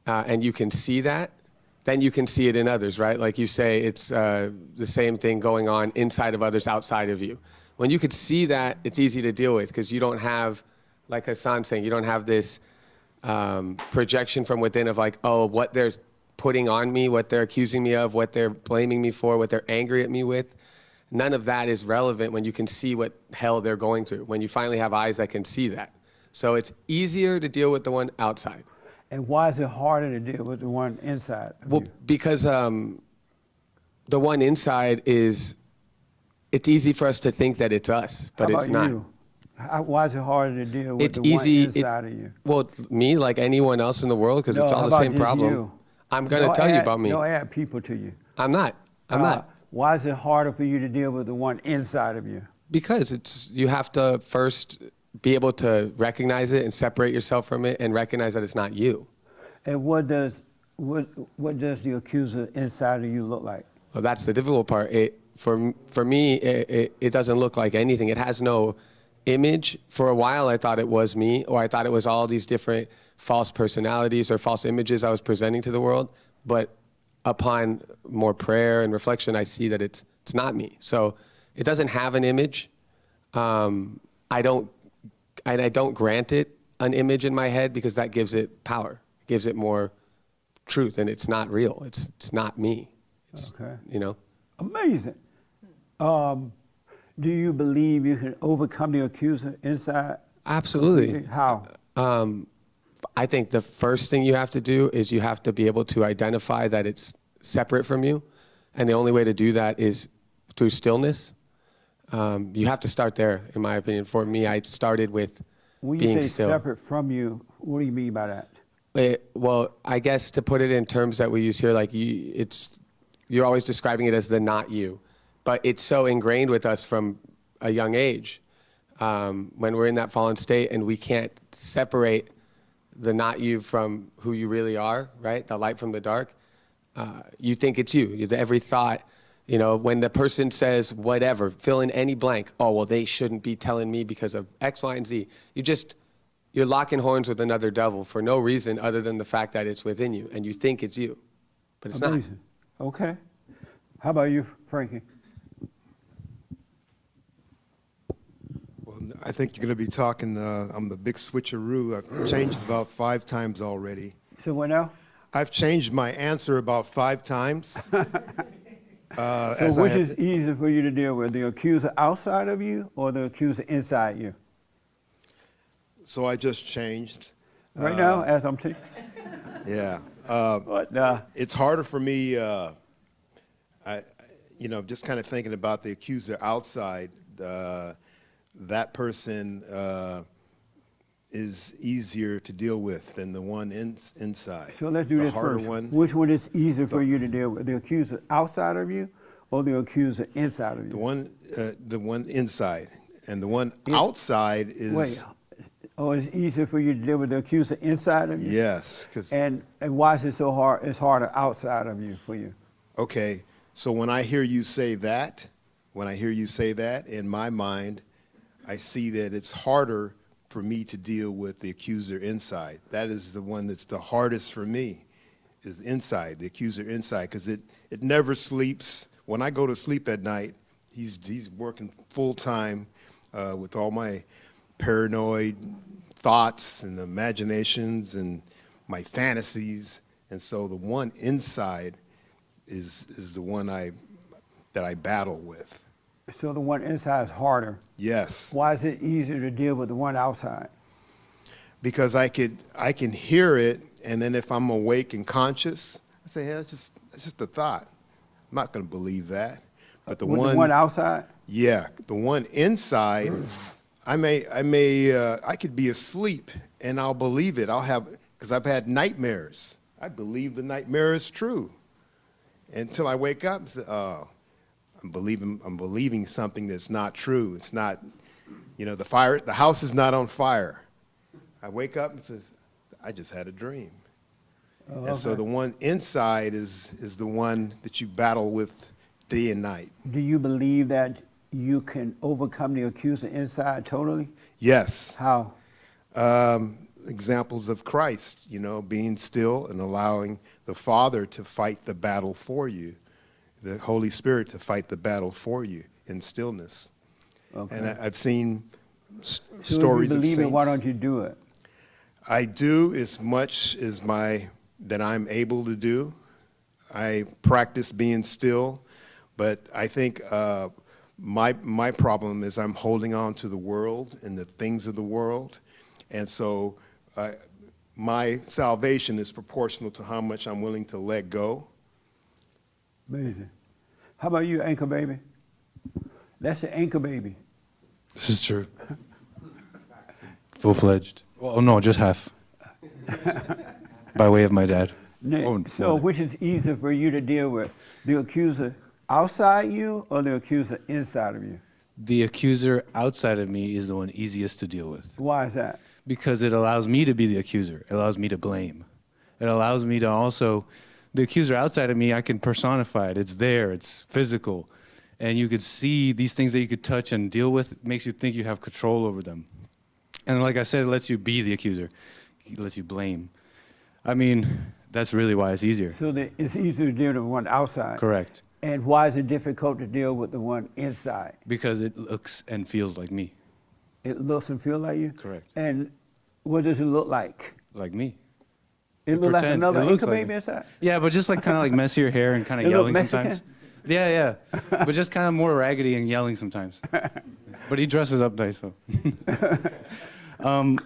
and you can see that, then you can see it in others, right? Like you say, it's the same thing going on inside of others, outside of you. When you could see that, it's easy to deal with because you don't have, like Hassan's saying, you don't have this projection from within of like, oh, what they're putting on me, what they're accusing me of, what they're blaming me for, what they're angry at me with. None of that is relevant when you can see what hell they're going through, when you finally have eyes that can see that. So it's easier to deal with the one outside. And why is it harder to deal with the one inside of Well, you? because the one inside it's easy for us to think that it's us, but How it's about not. you? Why is it harder to deal with It's the easy. one inside of you? Well, me, like anyone else in the world, because No, it's all how the about same just problem. you? I'm going to Don't tell you add- about me. Don't add people to you. I'm not. Why is it harder for you to deal with the one inside of you? Because you have to first be able to recognize it and separate yourself from it and recognize that it's not you. And what does the accuser inside of you look like? Well, that's the difficult part. For me, it doesn't look like anything. It has no image. For a while, I thought it was me, or I thought it was all these different false personalities or false images I was presenting to the world. But upon more prayer and reflection, I see that it's not me. So it doesn't have an image. I don't grant it an image in my head because that gives it power, gives it more truth, and it's not real. It's not me. Okay. You know. Amazing. Do you believe you can overcome the accuser inside? Absolutely. How? I think the first thing you have to do is you have to be able to identify that it's separate from you. And the only way to do that is through stillness. You have to start there, in my opinion. For me, I started with When being you say still. separate from you, what do you mean by that? Well, I guess to put it in terms that we use here, like you're always describing it as the not you. But it's so ingrained with us from a young age when we're in that fallen state and we can't separate the not you from who you really are, right? The light from the dark. You think it's you. Every thought You know, when the person says whatever, fill in any blank. Oh, well, they shouldn't be telling me because of X, Y, and Z. You're locking horns with another devil for no reason other than the fact that it's within you and you think it's you, but it's Amazing. Okay. How about you, Frankie? Well, I think you're going to be talking, I'm a big switcheroo. I've changed about 5 times already. So what now? I've changed my answer about 5 times. So which is easier for you to deal with, the accuser outside of you or the accuser inside you? So I just changed. Right now, as I'm saying? Yeah. It's harder for me, just kind of thinking about the accuser outside. That person is easier to deal with than the one inside. So let's do the this harder first. One, which one is easier for you to deal with, the accuser outside of you or the accuser inside of you? the one inside, and the one outside is. Wait. Oh, it's easier for you to deal with the accuser inside of you? Yes. And why is it so hard? It's harder outside of you for you. Okay, so when I hear you say that, in my mind, I see that it's harder for me to deal with the accuser inside. That is the one that's the hardest for me, is inside, the accuser inside, because it never sleeps. When I go to sleep at night, he's working full time with all my paranoid thoughts and imaginations and my fantasies, and so the one inside is the one that I battle with. So the one inside is harder. Yes. Why is it easier to deal with the one outside? Because I can hear it, and then if I'm awake and conscious, I say, hey, that's just a thought. I'm not going to believe that. But the one outside? Yeah, the one inside. I could be asleep and I'll believe it. Because I've had nightmares. I believe the nightmare is true until I wake up and say, oh, I'm believing something that's not true. It's not, the house is not on fire. I wake up and says, I just had a dream. Oh, okay. And so the one inside is the one that you battle with day and night. Do you believe that you can overcome the accuser inside totally? Yes. How? Examples of Christ, being still and allowing the Father to fight the battle for you, the Holy Spirit to fight the battle for you in stillness. Okay. And I've seen stories if you believe of saints. It, why don't you do it? I do as much as that I'm able to do. I practice being still, but I think my problem is I'm holding on to the world and the things of the world, and so my salvation is proportional to how much I'm willing to let go. Amazing. How about you, anchor baby? That's the anchor baby. This is true. Full-fledged. Well, no, just half. By way of my dad. Nick, so which is easier for you to deal with, the accuser outside you or the accuser inside of you? The accuser outside of me is the one easiest to deal with. Why is that? Because it allows me to be the accuser. It allows me to blame. It allows me to also, the accuser outside of me, I can personify it. It's there, it's physical. And you could see these things that you could touch and deal with. It makes you think you have control over them. And like I said, it lets you be the accuser. It lets you blame. I mean, that's really why it's easier. So it's easier to deal with the one outside. Correct. And why is it difficult to deal with the one inside? Because it looks and feels like me. It looks and feels like you? Correct. And what does it look like? Like me. It looks like another anchor baby like inside? Yeah, but just like kind of like messier hair and kind of yelling sometimes. Yeah. But just kind of more raggedy and yelling sometimes. But he dresses up nice though.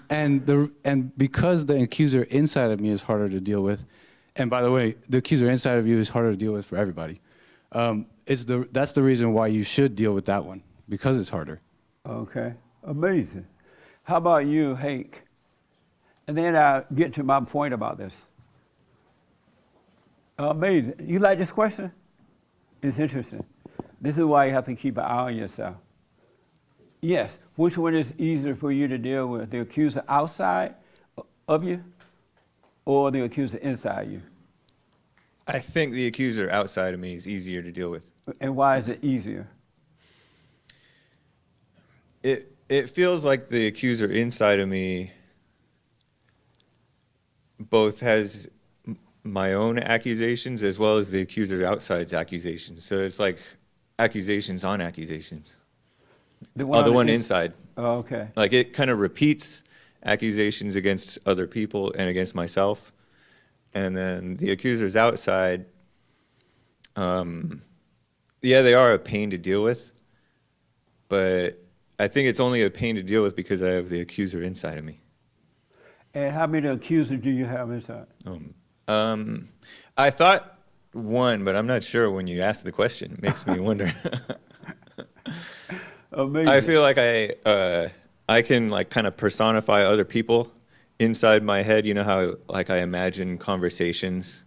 And because the accuser inside of me is harder to deal with, and by the way, the accuser inside of you is harder to deal with for everybody. That's the reason why you should deal with that one, because it's harder. Okay, amazing. How about you, Hake? And then I'll get to my point about this. Amazing. You like this question? It's interesting. This is why you have to keep an eye on yourself. Yes, which one is easier for you to deal with, the accuser outside of you or the accuser inside you? I think the accuser outside of me is easier to deal with. And why is it easier? It feels like the accuser inside of me both has my own accusations as well as the accuser outside's accusations. So it's like accusations on accusations. The one inside. Oh, okay. Like it kind of repeats accusations against other people and against myself. And then the accusers outside, yeah, they are a pain to deal with, but I think it's only a pain to deal with because I have the accuser inside of me. And how many accusers do you have inside? I thought one, but I'm not sure when you asked the question. It makes me wonder. Amazing. I feel like I can like kind of personify other people inside my head. You know how like I imagine conversations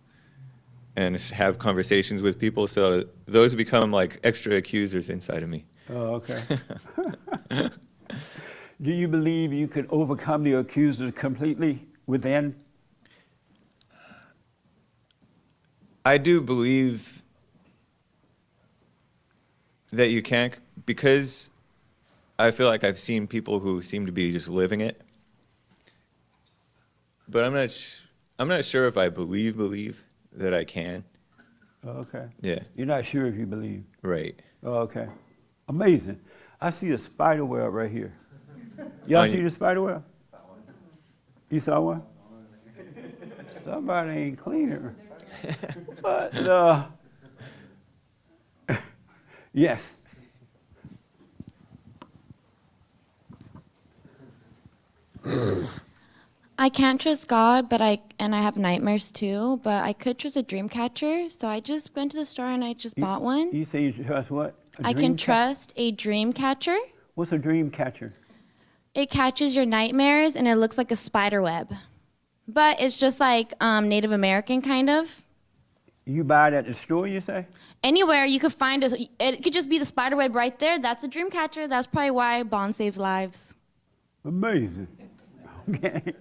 and have conversations with people. So those become like extra accusers inside of me. Oh, okay. Do you believe you can overcome the accuser completely within? I do believe that you can't, because I feel like I've seen people who seem to be just living it. But I'm not sure if I believe that I can. Oh, okay. Yeah. You're not sure if you believe. Right. Oh, okay. Amazing. I see a spider web right here. Y'all see the spider web? You saw one? Somebody ain't cleaner. But, yes. I can't trust God, but I have nightmares too. But I could trust a dream catcher, so I just went to the store and I just bought one. You say you trust what? I can trust a dream catcher. What's a dream catcher? It catches your nightmares and it looks like a spider web, but it's just like Native American kind of. You buy it at the store, you say? Anywhere you could find it could just be the spider web right there. That's a dream catcher. That's probably why Bond saves lives. Amazing. Okay.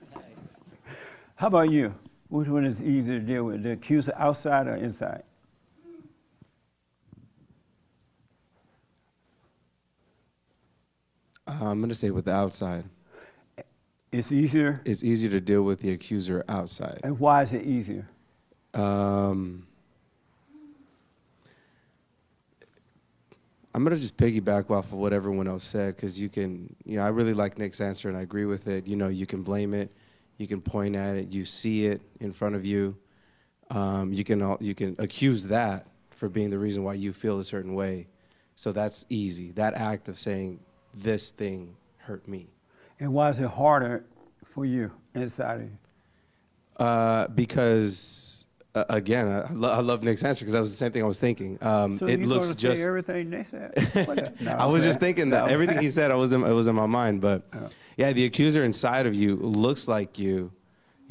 How about you? Which one is easier to deal with, the accuser outside or inside? I'm going to say with the outside. It's easier? It's easier to deal with the accuser outside. And why is it easier? I'm going to just piggyback off of what everyone else said, because you can, I really like Nick's answer and I agree with it. You can blame it, you can point at it, you see it in front of you. You can accuse that for being the reason why you feel a certain way. So that's easy. That act of saying, this thing hurt me. And why is it harder for you inside of you? Because, again, I love Nick's answer because that was the same thing I was thinking. So it looks just say everything Nick said? No, I was just thinking that everything he said, it was in my mind. But yeah, the accuser inside of you looks like you.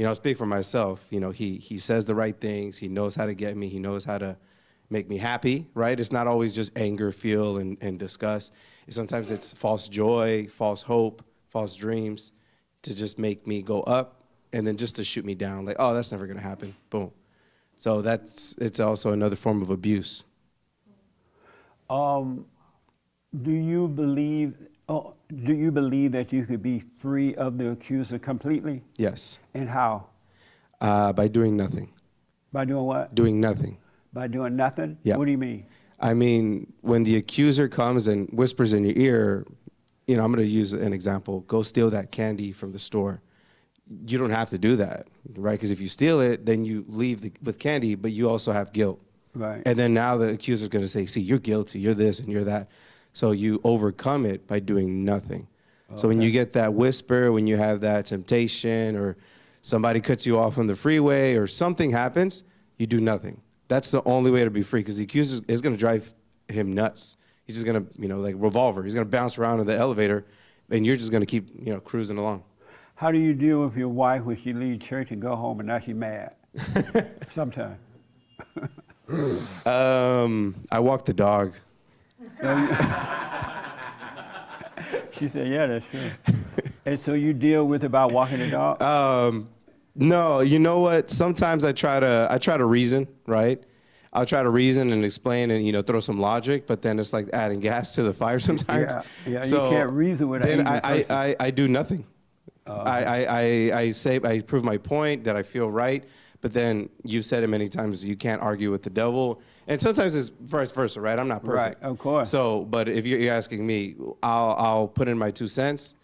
I'll speak for myself. He says the right things. He knows how to get me. He knows how to make me happy, right? It's not always just anger, feel, and disgust. Sometimes it's false joy, false hope, false dreams to just make me go up and then just to shoot me down. Like, oh, that's never going to happen. Boom. So it's also another form of abuse. Do you believe that you could be free of the accuser completely? Yes. And how? By doing nothing. By doing what? Doing nothing. By doing nothing? Yeah. What do you mean? I mean, when the accuser comes and whispers in your ear, I'm going to use an example. Go steal that candy from the store. You don't have to do that, right? Because if you steal it, then you leave with candy, but you also have guilt. Right. And then now the accuser's going to say, see, you're guilty, you're this and you're that. So you overcome it by doing nothing. Okay. So when you get that whisper, when you have that temptation or somebody cuts you off on the freeway or something happens, you do nothing. That's the only way to be free, because the accuser is going to drive him nuts. He's just going to, like revolver. He's going to bounce around in the elevator, and you're just going to keep, cruising along. How do you deal with your wife when she leaves church and go home and now she's mad? Sometimes. I walk the dog. She said, yeah, that's true. And so you deal with it by walking the dog? No, you know what? Sometimes I try to reason, right? I'll try to reason and explain and, you know, throw some logic, but then it's like adding gas to the fire sometimes. Yeah, So you can't reason with an then angry person. I do nothing. I prove my point that I feel right, but then you've said it many times, you can't argue with the devil. And sometimes it's vice versa, right? I'm not perfect. Right, of course. So, but if you're asking me, I'll put in my 2 cents,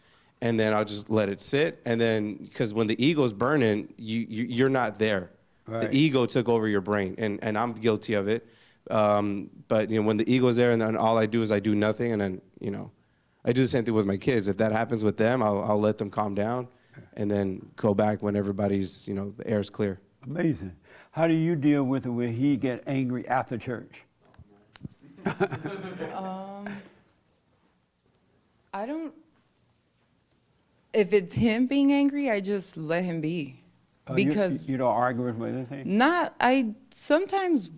and then I'll just let it sit. And then, because when the ego's burning, you're not there. Right. The ego took over your brain, and I'm guilty of it. But you know, when the ego's there, and then all I do is I do nothing, and then you know, I do the same thing with my kids. If that happens with them, I'll let them calm down, and then go back when everybody's, you know, the air's clear. Amazing. How do you deal with it when he get angry after church? I don't. If it's him being angry, I just let him be. Because you don't argue with him or anything? I sometimes,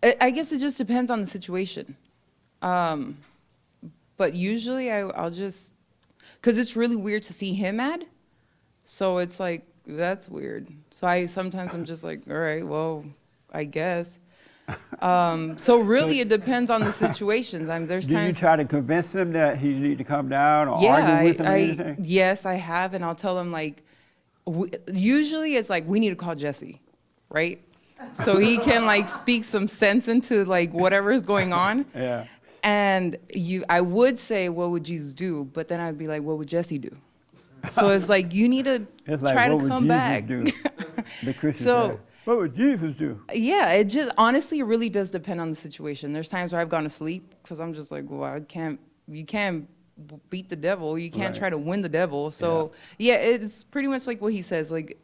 I guess it just depends on the situation. But usually I'll just, because it's really weird to see him mad. So it's like, that's weird. So sometimes I'm just like, all right, well, I guess. So really it depends on the situations. There's Do you times. try to convince him that he need to come down or argue with him or anything? Yes, I have, and I'll tell him like, usually it's like, we need to call Jesse, right? So he can like speak some sense into like whatever is going on. Yeah. And I would say, what would Jesus do? But then I'd be like, what would Jesse do? So it's like, you need to It's like, try what to would come Jesus back. do? The Christian So- say, what would Jesus do? Yeah, it just, honestly, it really does depend on the situation. There's times where I've gone to sleep because I'm just like, well, you can't beat the devil. You can't Right. try to win the devil. So yeah, it's pretty much like what he says. Like,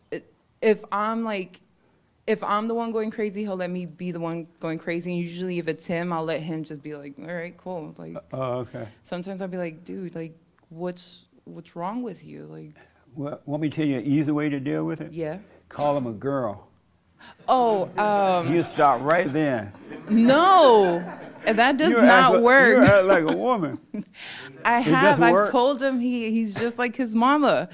if I'm the one going crazy, he'll let me be the one going crazy. And usually if it's him, I'll let him just be like, all right, cool. Like, Oh, okay. sometimes I'll be like, dude, like, what's wrong with you? Like, Well, want me to tell you an easy way to deal with it? yeah. Call him a girl. Oh, You stop right there. no, that does You not act, work. You act like a woman. I doesn't have. I've work? told him he's just like his mama,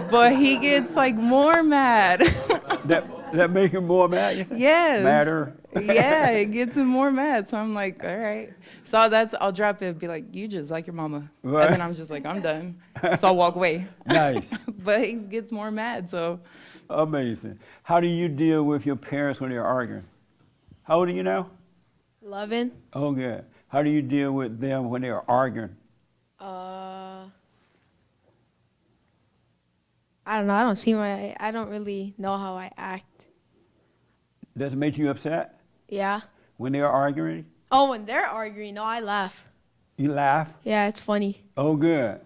but he gets like more mad. That make him more mad? Yes. Madder? Yeah, it gets him more mad. So I'm like, all right. So I'll drop it and be like, you just like your mama. Right. And then I'm just like, I'm done. So I'll walk away. Nice. But he gets more mad. So Amazing. How do you deal with your parents when they're arguing? How old are you now? 11. Oh, good. How do you deal with them when they're arguing? I don't know. I don't really know how I act. Does it make you upset Yeah. when they're arguing? Oh, when they're arguing, no, I laugh. You laugh? Yeah, it's funny. Oh, good.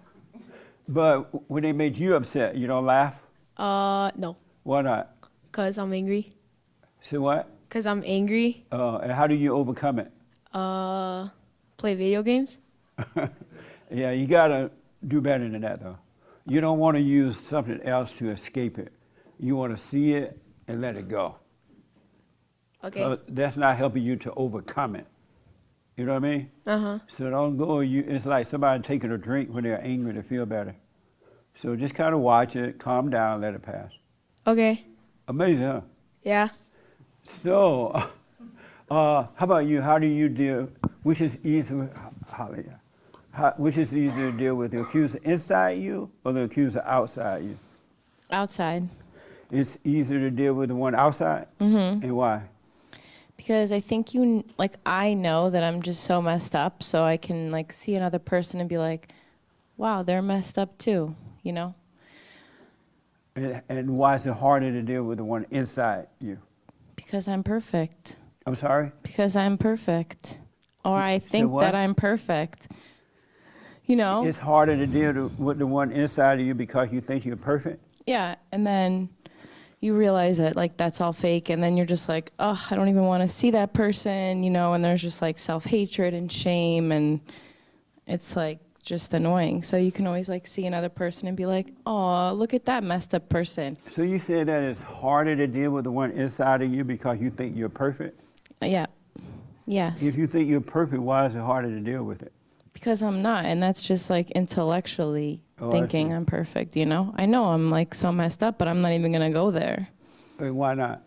But when they make you upset, you don't laugh? No, Why not? because I'm angry. Say what? Because I'm angry. And how do you overcome it? Play video games. Yeah, you got to do better than that, though. You don't want to use something else to escape it. You want to see it and let it go. Okay. That's not helping you to overcome it. You know what I mean? Uh-huh. So don't go, it's like somebody taking a drink when they're angry to feel better. So just kind of watch it, calm down, let it pass. Okay. Amazing, huh? Yeah. So, how about you? How do you deal, which is easier, which is easier to deal with, the accuser inside you or the accuser outside you? Outside. It's easier to deal with the one outside? Mm-hmm. And why? Because I think I know that I'm just so messed up, so I can like see another person and be like, wow, they're messed up too, you know? And why is it harder to deal with the one inside you? Because I'm perfect. I'm sorry? Because I'm perfect. Or I think what? that I'm perfect. You know? It's harder to deal with the one inside of you because you think you're perfect? Yeah, and then you realize that like that's all fake, and then you're just like, oh, I don't even want to see that person, you know, and there's just like self-hatred and shame, and it's like just annoying. So you can always like see another person and be like, oh, look at that messed up person. So you said that it's harder to deal with the one inside of you because you think you're perfect? Yeah. Yes. If you think you're perfect, why is it harder to deal with it? Because I'm not, and that's just like intellectually Oh, I thinking see. I'm perfect, you know? I know I'm like so messed up, but I'm not even gonna go there. And why not?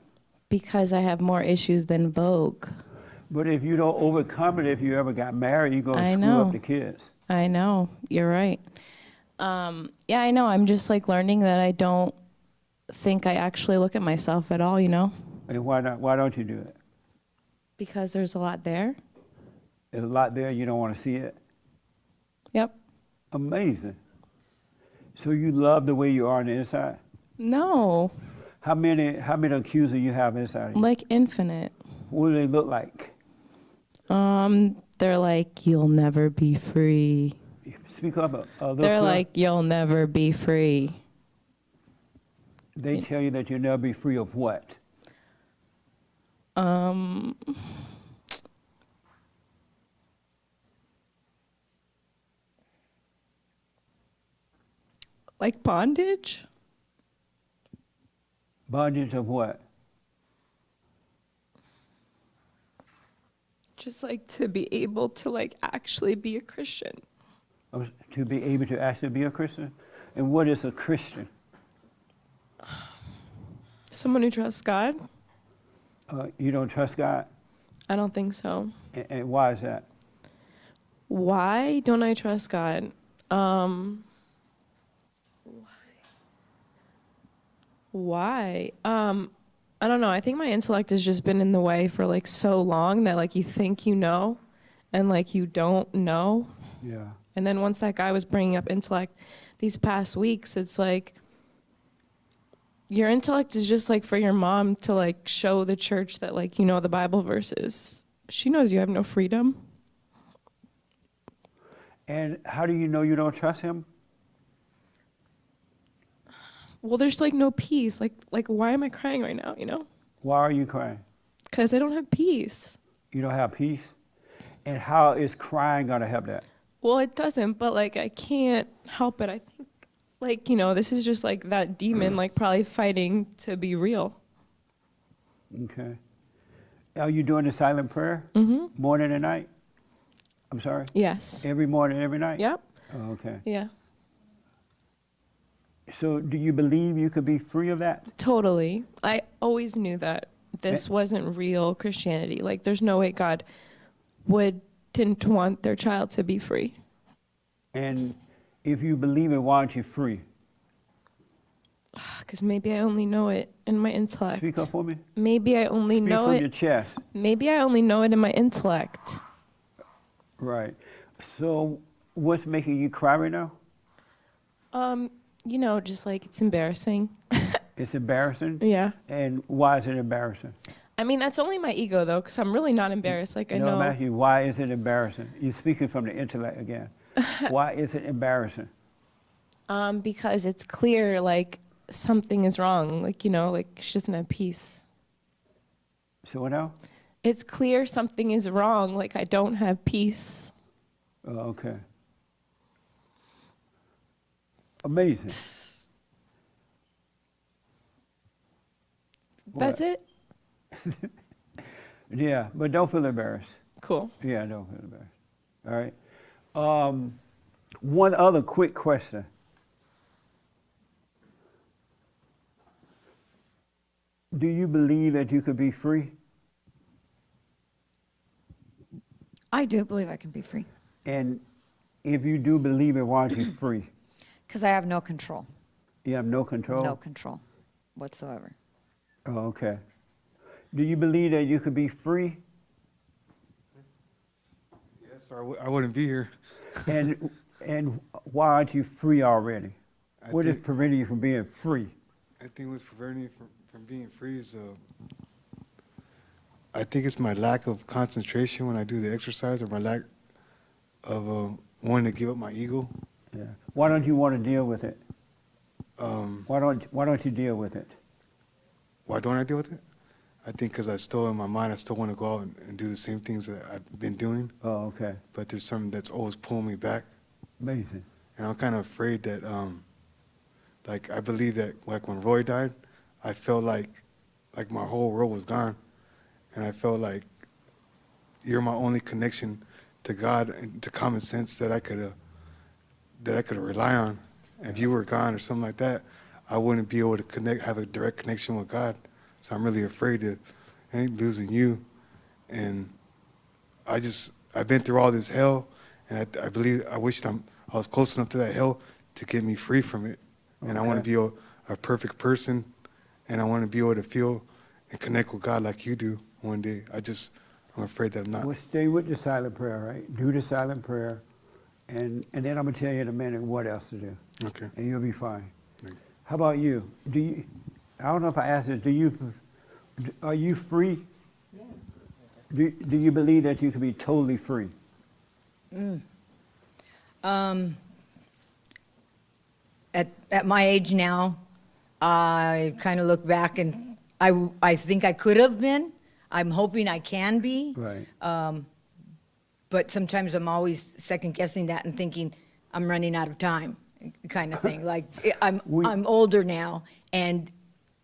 Because I have more issues than Vogue. But if you don't overcome it, if you ever got married, you're going to I screw up know. the kids. I know, you're right. Yeah, I know, I'm just like learning that I don't think I actually look at myself at all, you know? And why not? Why don't you do it? Because there's a lot there. There's a lot there, you don't want to see it. Yep. Amazing. So you love the way you are on the inside? No, How many accusers you have inside of you? like infinite. What do they look like? They're like, you'll never be free. Speak up a little They're clearer. like, you'll never be free. They tell you that you'll never be free of what? Like bondage? Bondage of what? Just like to be able to like actually be a Christian. To be able to actually be a Christian? And what is a Christian? Someone who trusts God? You don't trust God? I don't think so. And why is that? Why don't I trust God? Why? I don't know. I think my intellect has just been in the way for like so long that like you think you know and like you don't know. Yeah. And then once that guy was bringing up intellect these past weeks, it's like your intellect is just like for your mom to like show the church that like you know the Bible verses. She knows you have no freedom. And how do you know you don't trust him? Well, there's like no peace. Like why am I crying right now, you know? Why are you crying? Because I don't have peace. You don't have peace? And how is crying going to help that? Well, it doesn't, but like I can't help it. I think like, you know, this is just like that demon like probably fighting to be real. Okay. Are you doing the silent prayer? Mm-hmm. Morning and night? I'm sorry? Yes. Every morning, every night? Yep. Oh, okay. Yeah. So do you believe you could be free of that? Totally. I always knew that this wasn't real Christianity. Like there's no way God didn't want their child to be free. And if you believe it, why aren't you free? Because maybe I only know it in my intellect. Speak up for me. Maybe I only Speak know from it. your chest. Maybe I only know it in my intellect. Right. So what's making you cry right now? You know, just like it's embarrassing. It's embarrassing? Yeah. And why is it embarrassing? I mean, that's only my ego though, because I'm really not embarrassed. Like I know. I'm asking you, why is it embarrassing? You're speaking from the intellect again. Why is it embarrassing? Because it's clear like something is wrong. Like, you know, like she doesn't have peace. So what now? It's clear something is wrong. Like I don't have peace. Oh, okay. Amazing. That's it? Yeah, but don't feel embarrassed. Cool. Yeah, don't feel embarrassed. All right. One other quick question. Do you believe that you could be free? I do believe I can be free And if you do believe it, why aren't you free? because I have no control. You have no control? No control whatsoever. Oh, okay. Do you believe that you could be free? Yes, or I wouldn't be here. And why aren't you free already? What is preventing you from being free? I think what's preventing me from being free is, I think it's my lack of concentration when I do the exercise, or my lack of wanting to give up my ego. Yeah. Why don't you want to deal with it? Why don't you deal with it? Why don't I deal with it? I think because I still, in my mind, I still want to go out and do the same things that I've been doing. Oh, okay. But there's something that's always pulling me back. Amazing. And I'm kind of afraid that, like, I believe that, like, when Roy died, I felt like my whole world was gone. And I felt like you're my only connection to God and to common sense that I could rely on. If you were gone or something like that, I wouldn't be able to have a direct connection with God. So I'm really afraid of losing you. And I've been through all this hell, and I wish I was close enough to that hell to get me free from it. And I want to be a perfect person, and I want to be able to feel and connect with God like you do one day. I'm afraid that I'm not. Well, stay with the silent prayer, right? Do the silent prayer, and then I'm gonna tell you in a minute what else to do. Okay. And you'll be fine. How about you? I don't know if I asked this. Are you free? Yeah. Do you believe that you can be totally free? At my age now, I kind of look back and I think I could have been. I'm hoping I can be. Right. But sometimes I'm always second guessing that and thinking I'm running out of time, kind of thing. Like I'm older now, and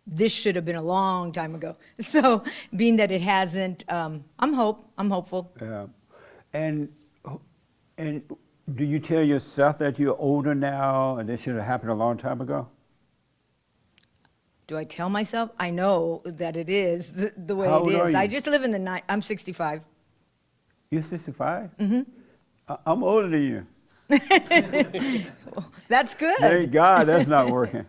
this should have been a long time ago. So being that it hasn't, I'm hopeful. Yeah. And do you tell yourself that you're older now and this should have happened a long time ago? Do I tell myself? I know that it is the way How it old are is. you? I just live in the night. I'm 65. You're 65? Mm-hmm. I'm older than you. That's good. Thank God that's not working.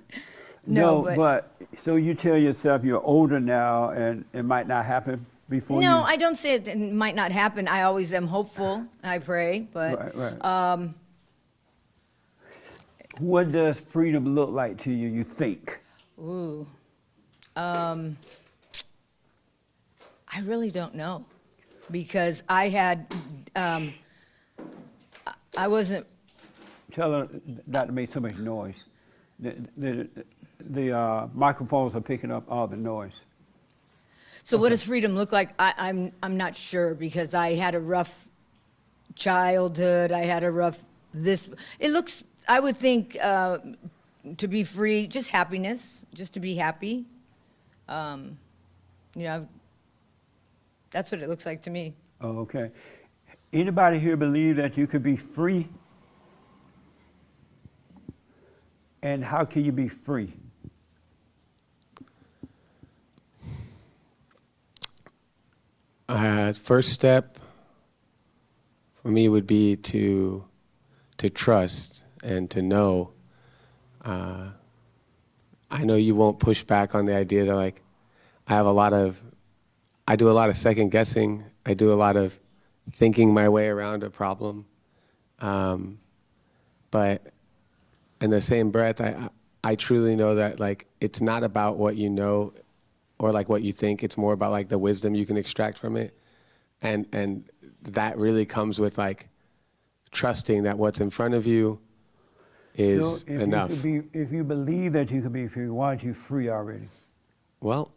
No, but so you tell yourself you're older now and it might not happen before you? No, I don't say it might not happen. I always am hopeful. I pray, but Right. What does freedom look like to you, you think? ooh, I really don't know, because I had, I wasn't. Tell her not to make so much noise. The microphones are picking up all the noise. So what does freedom look like? I'm not sure, because I had a rough childhood. I had a rough it looks, I would think, to be free, just happiness, just to be happy. That's what it looks like to me. Oh, okay. Anybody here believe that you could be free? And how can you be free? First step for me would be to trust and to know. I know you won't push back on the idea that, like, I do a lot of second guessing. I do a lot of thinking my way around a problem. But in the same breath, I truly know that, like, it's not about what you know or like what you think. It's more about like the wisdom you can extract from it. And that really comes with like trusting that what's in front of you is so if enough. If you believe that you can be free, why aren't you free already? Well,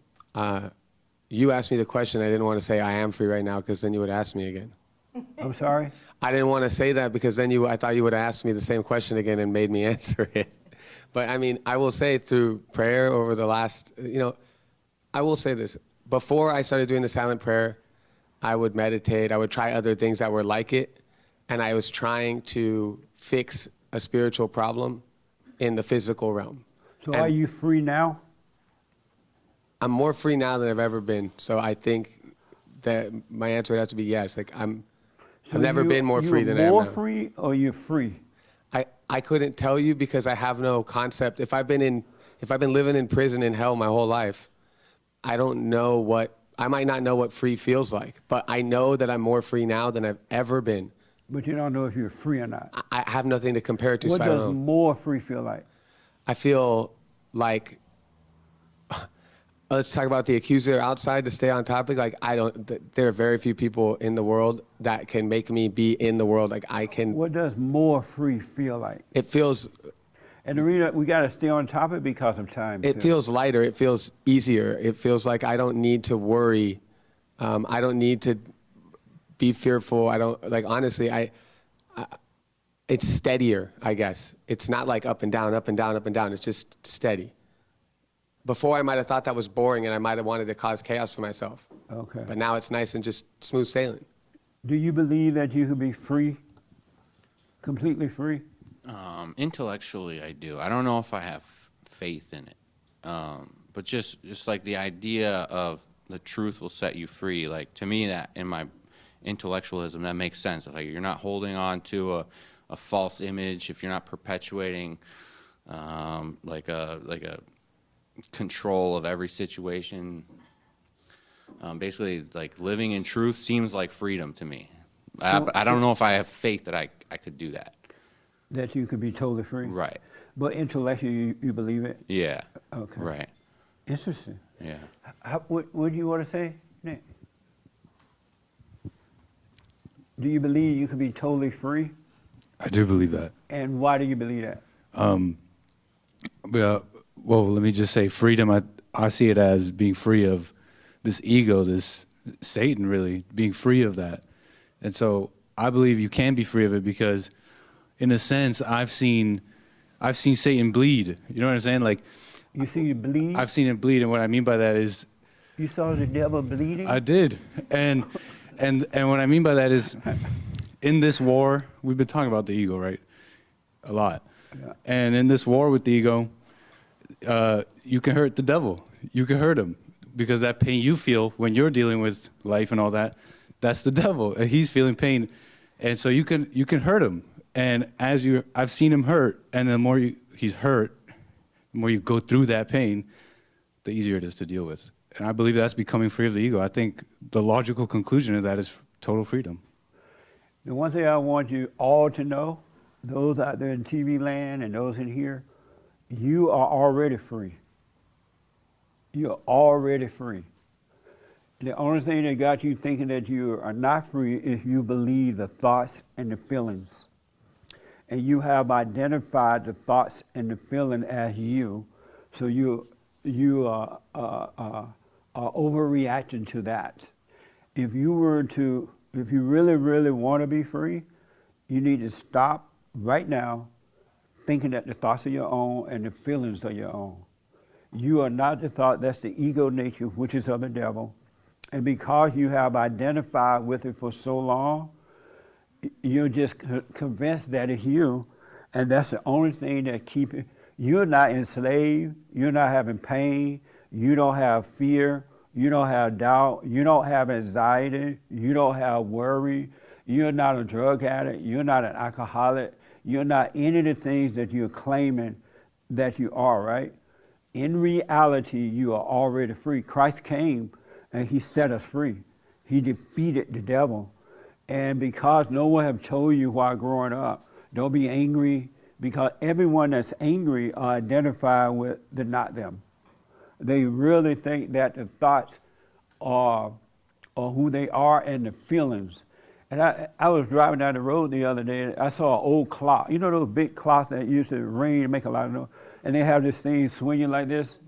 you asked me the question. I didn't want to say I am free right now, because then you would ask me again. I'm sorry? I didn't want to say that because then I thought you would have asked me the same question again and made me answer it. But I mean, I will say through prayer over the last, I will say this. Before I started doing the silent prayer, I would meditate. I would try other things that were like it. And I was trying to fix a spiritual problem in the physical realm. So are you free now? I'm more free now than I've ever been. So I think that my answer would have to be yes. Like I've never been more free than I am now. You're more free or you're free? I couldn't tell you because I have no concept. If I've been living in prison in hell my whole life, I don't know I might not know what free feels like, but I know that I'm more free now than I've ever been. But you don't know if you're free or not. I have nothing to compare it to, What so I don't does know. more free feel like? I feel like, let's talk about the accuser outside to stay on topic. Like there are very few people in the world that can make me be in the world. Like I can. What does more free feel like? It feels. And the reason we got to stay on topic because of time. It feels lighter. It feels easier. It feels like I don't need to worry. I don't need to be fearful. I don't, like, honestly, it's steadier, I guess. It's not like up and down, up and down, up and down. It's just steady. Before I might have thought that was boring and I might have wanted to cause chaos for myself. Okay. But now it's nice and just smooth sailing. Do you believe that you could be free, completely free? Intellectually, I do. I don't know if I have faith in it, but just like the idea of the truth will set you free. Like to me, that in my intellectualism, that makes sense. Like you're not holding on to a false image. If you're not perpetuating like a control of every situation. Basically, like living in truth seems like freedom to me. I don't know if I have faith that I could do that. That you could be totally free? Right. But intellectually, you believe it? Yeah. Okay. Right. Interesting. Yeah. What do you want to say, Nick? Do you believe you could be totally free? I do believe that. And why do you believe that? Well, let me just say freedom, I see it as being free of this ego, this Satan, really, being free of that. And so I believe you can be free of it because, in a sense, I've seen Satan bleed. You know what I'm saying? Like, you see it bleed? I've seen it bleed, and what I mean by that is, you saw the devil bleeding? I did, and what I mean by that is, in this war, we've been talking about the ego, right? A lot. Yeah. And in this war with the ego, you can hurt the devil. You can hurt him because that pain you feel when you're dealing with life and all that, that's the devil. And he's feeling pain, and so you can hurt him. And I've seen him hurt, and the more he's hurt, the more you go through that pain, the easier it is to deal with. And I believe that's becoming free of the ego. I think the logical conclusion of that is total freedom. The one thing I want you all to know, those out there in TV land and those in here, you are already free. You're already free. The only thing that got you thinking that you are not free is you believe the thoughts and the feelings. And you have identified the thoughts and the feeling as you, so you are overreacting to that. If you really, really want to be free, you need to stop right now thinking that the thoughts are your own and the feelings are your own. You are not the thought, that's the ego nature, which is of the devil. And because you have identified with it for so long, you're just convinced that it's you, and that's the only thing that keeps it. You're not enslaved, you're not having pain, you don't have fear, you don't have doubt, you don't have anxiety, you don't have worry, you're not a drug addict, you're not an alcoholic, you're not any of the things that you're claiming that you are, right? In reality, you are already free. Christ came and he set us free. He defeated the devil. And because no one have told you while growing up, don't be angry, because everyone that's angry are identified with the not them. They really think that the thoughts are who they are and the feelings. And I was driving down the road the other day, and I saw an old clock. You know those big clocks that used to ring and make a lot of noise? And they have this thing swinging like this,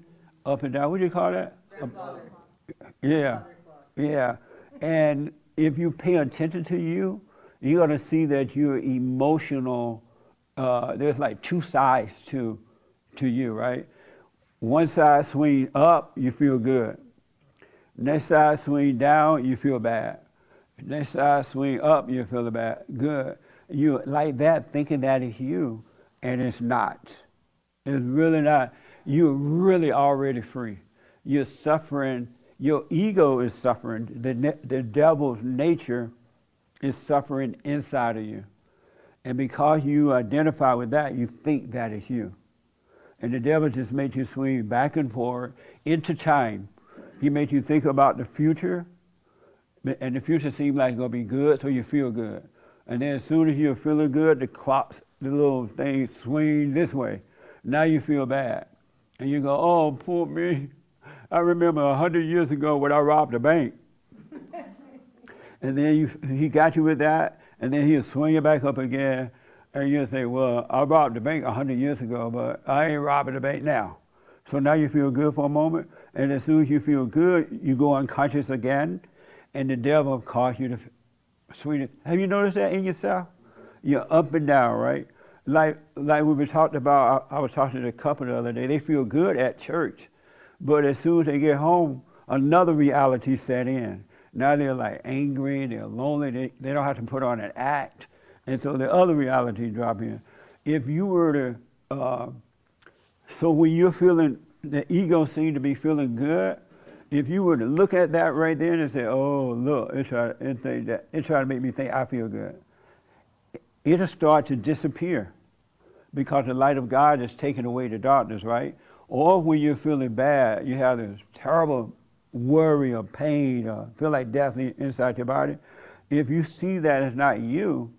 up and down. What do you call that? Yeah, yeah. And if you pay attention to you, you're going to see that you're emotional. There's like two sides to you, right? One side swing up, you feel good. Next side swing down, you feel bad. Next side swing up, you feel bad. Good. You like that, thinking that is you, and it's not. It's really not. You're really already free. You're suffering. Your ego is suffering. The devil's nature is suffering inside of you. And because you identify with that, you think that is you. And the devil just makes you swing back and forth into time. He makes you think about the future, and the future seems like it's going to be good, so you feel good. And then as soon as you're feeling good, the clocks, the little things swing this way. Now you feel bad. And you go, oh, poor me. I remember 100 years ago when I robbed a bank. And then he got you with that, and then he'll swing you back up again, and you'll say, well, I robbed the bank 100 years ago, but I ain't robbing the bank now. So now you feel good for a moment, and as soon as you feel good, you go unconscious again, and the devil causes you to swing it. Have you noticed that in yourself? You're up and down, right? Like we were talking about, I was talking to a couple the other day, they feel good at church, but as soon as they get home, another reality set in. Now they're like angry, they're lonely, they don't have to put on an act. And so the other reality drop in. If you were to, so when you're feeling, the ego seems to be feeling good, if you were to look at that right then and say, oh, look, it tried to make me think I feel good, it'll start to disappear because the light of God is taking away the darkness, right? Or when you're feeling bad, you have this terrible worry or pain or feel like death inside your body. If you see that it's not you,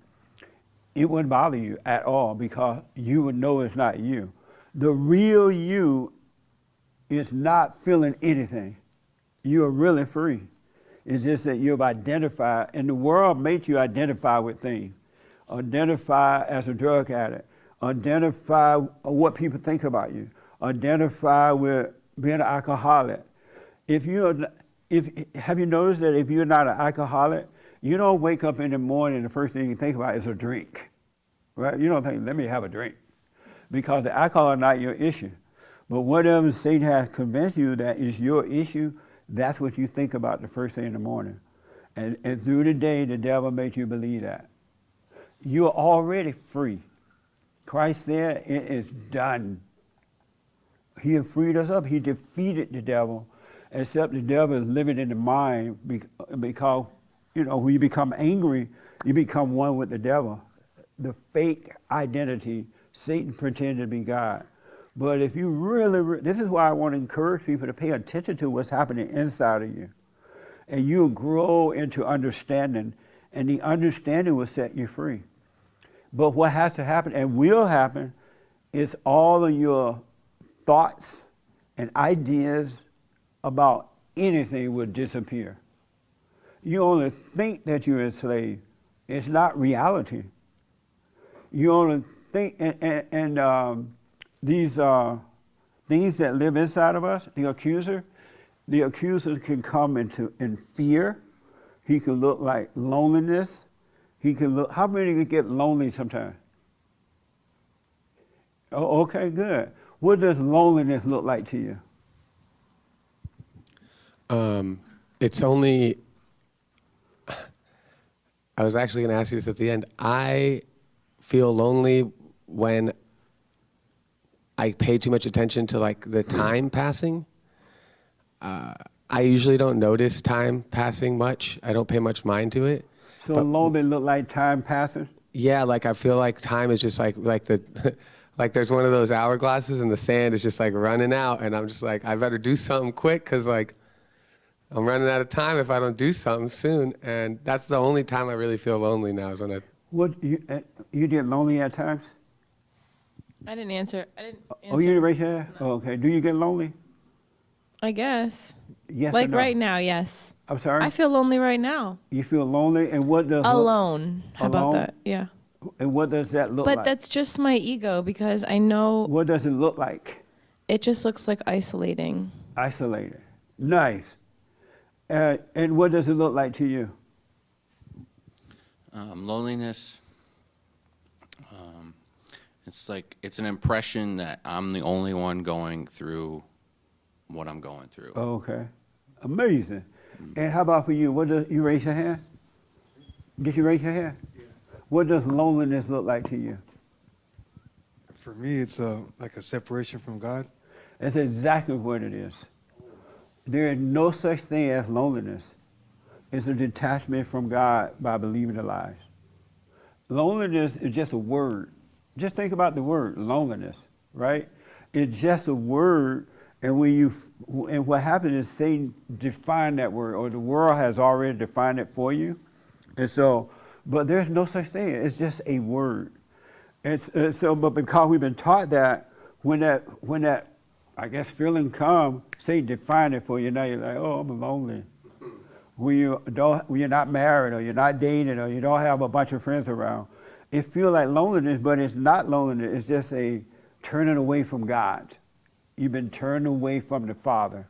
it wouldn't bother you at all because you would know it's not you. The real you is not feeling anything. You are really free. It's just that you've identified, and the world makes you identify with things. Identify as a drug addict. Identify what people think about you. Identify with being an alcoholic. Have you noticed that if you're not an alcoholic, you don't wake up in the morning and the first thing you think about is a drink, right? You don't think, let me have a drink, because the alcohol is not your issue. But whatever Satan has convinced you that is your issue, that's what you think about the first thing in the morning. And through the day, the devil makes you believe that. You're already free. Christ said, it is done. He had freed us up. He defeated the devil, except the devil is living in the mind because, when you become angry, you become one with the devil. The fake identity, Satan pretended to be God. But if you really, this is why I want to encourage people to pay attention to what's happening inside of you. And you'll grow into understanding, and the understanding will set you free. But what has to happen, and will happen, is all of your thoughts and ideas about anything will disappear. You only think that you're enslaved. It's not reality. You only think, and these things that live inside of us, the accuser can come in fear. He can look like loneliness. He can look, how many of you get lonely sometimes? Oh, okay, good. What does loneliness look like to you? It's only, I was actually going to ask you this at the end. I feel lonely when I pay too much attention to like the time passing. I usually don't notice time passing much. I don't pay much mind to it. So lonely look like time passing? Yeah, like I feel like time is just like the, like there's one of those hourglasses and the sand is just like running out, and I'm just like, I better do something quick because like I'm running out of time if I don't do something soon. And that's the only time I really feel lonely now is when I. What you get lonely at times? I didn't answer. Oh, you didn't raise your hand? Oh, okay. Do you get lonely? I guess. Yes. Like or no? right now, yes. I'm sorry? I feel lonely right now. You feel lonely, and what does alone? How about that? Yeah. And what does that look like? But that's just my ego because I know. What does it look like? It just looks like isolating. Isolated. Nice. And what does it look like to you? Loneliness. It's like, it's an impression that I'm the only one going through what I'm going through. Okay. Amazing. And how about for you? What does, you raise your hand? Did you raise your hand? Yeah. What does loneliness look like to you? For me, it's like a separation from God. That's exactly what it is. There is no such thing as loneliness. It's a detachment from God by believing the lies. Loneliness is just a word. Just think about the word loneliness, right? It's just a word, and and what happened is Satan defined that word, or the world has already defined it for you. And so, but there's no such thing. It's just a word. But because we've been taught that, when that I guess feeling comes, Satan defined it for you. Now you're like, oh, I'm lonely. When you're not married, or you're not dating, or you don't have a bunch of friends around, it feels like loneliness, but it's not loneliness. It's just a turning away from God. You've been turned away from the Father.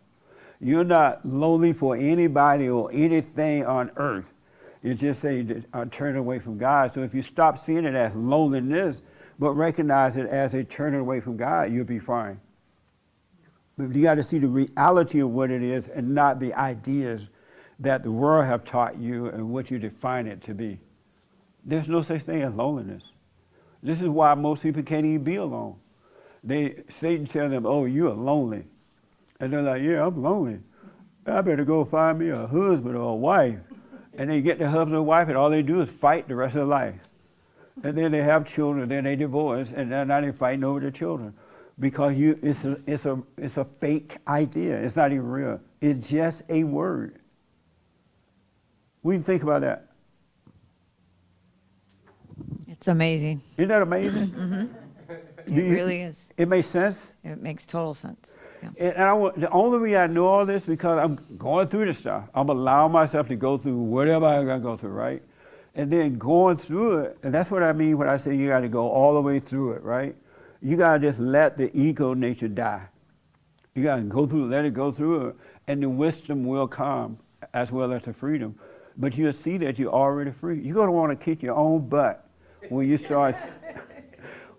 You're not lonely for anybody or anything on earth. It's just a turning away from God. So if you stop seeing it as loneliness, but recognize it as a turning away from God, you'll be fine. But you got to see the reality of what it is and not the ideas. that the world have taught you and what you define it to be. There's no such thing as loneliness. This is why most people can't even be alone. Satan tells them, oh, you are lonely. And they're like, yeah, I'm lonely. I better go find me a husband or a wife. And they get the husband or wife, and all they do is fight the rest of their life. And then they have children, then they divorce, and then now they're fighting over their children. Because it's a fake idea. It's not even real. It's just a word. What do you think about that? It's amazing. Isn't that amazing? Mm-hmm. It really is. It makes sense? It makes total sense. Yeah. And the only reason I know all this because I'm going through this stuff. I'm allowing myself to go through whatever I got to go through, right? And then going through it, and that's what I mean when I say you got to go all the way through it, right? You got to just let the ego nature die. You got to go through, let it go through it, and the wisdom will come as well as the freedom. But you'll see that you're already free. You're going to want to kick your own butt when you start,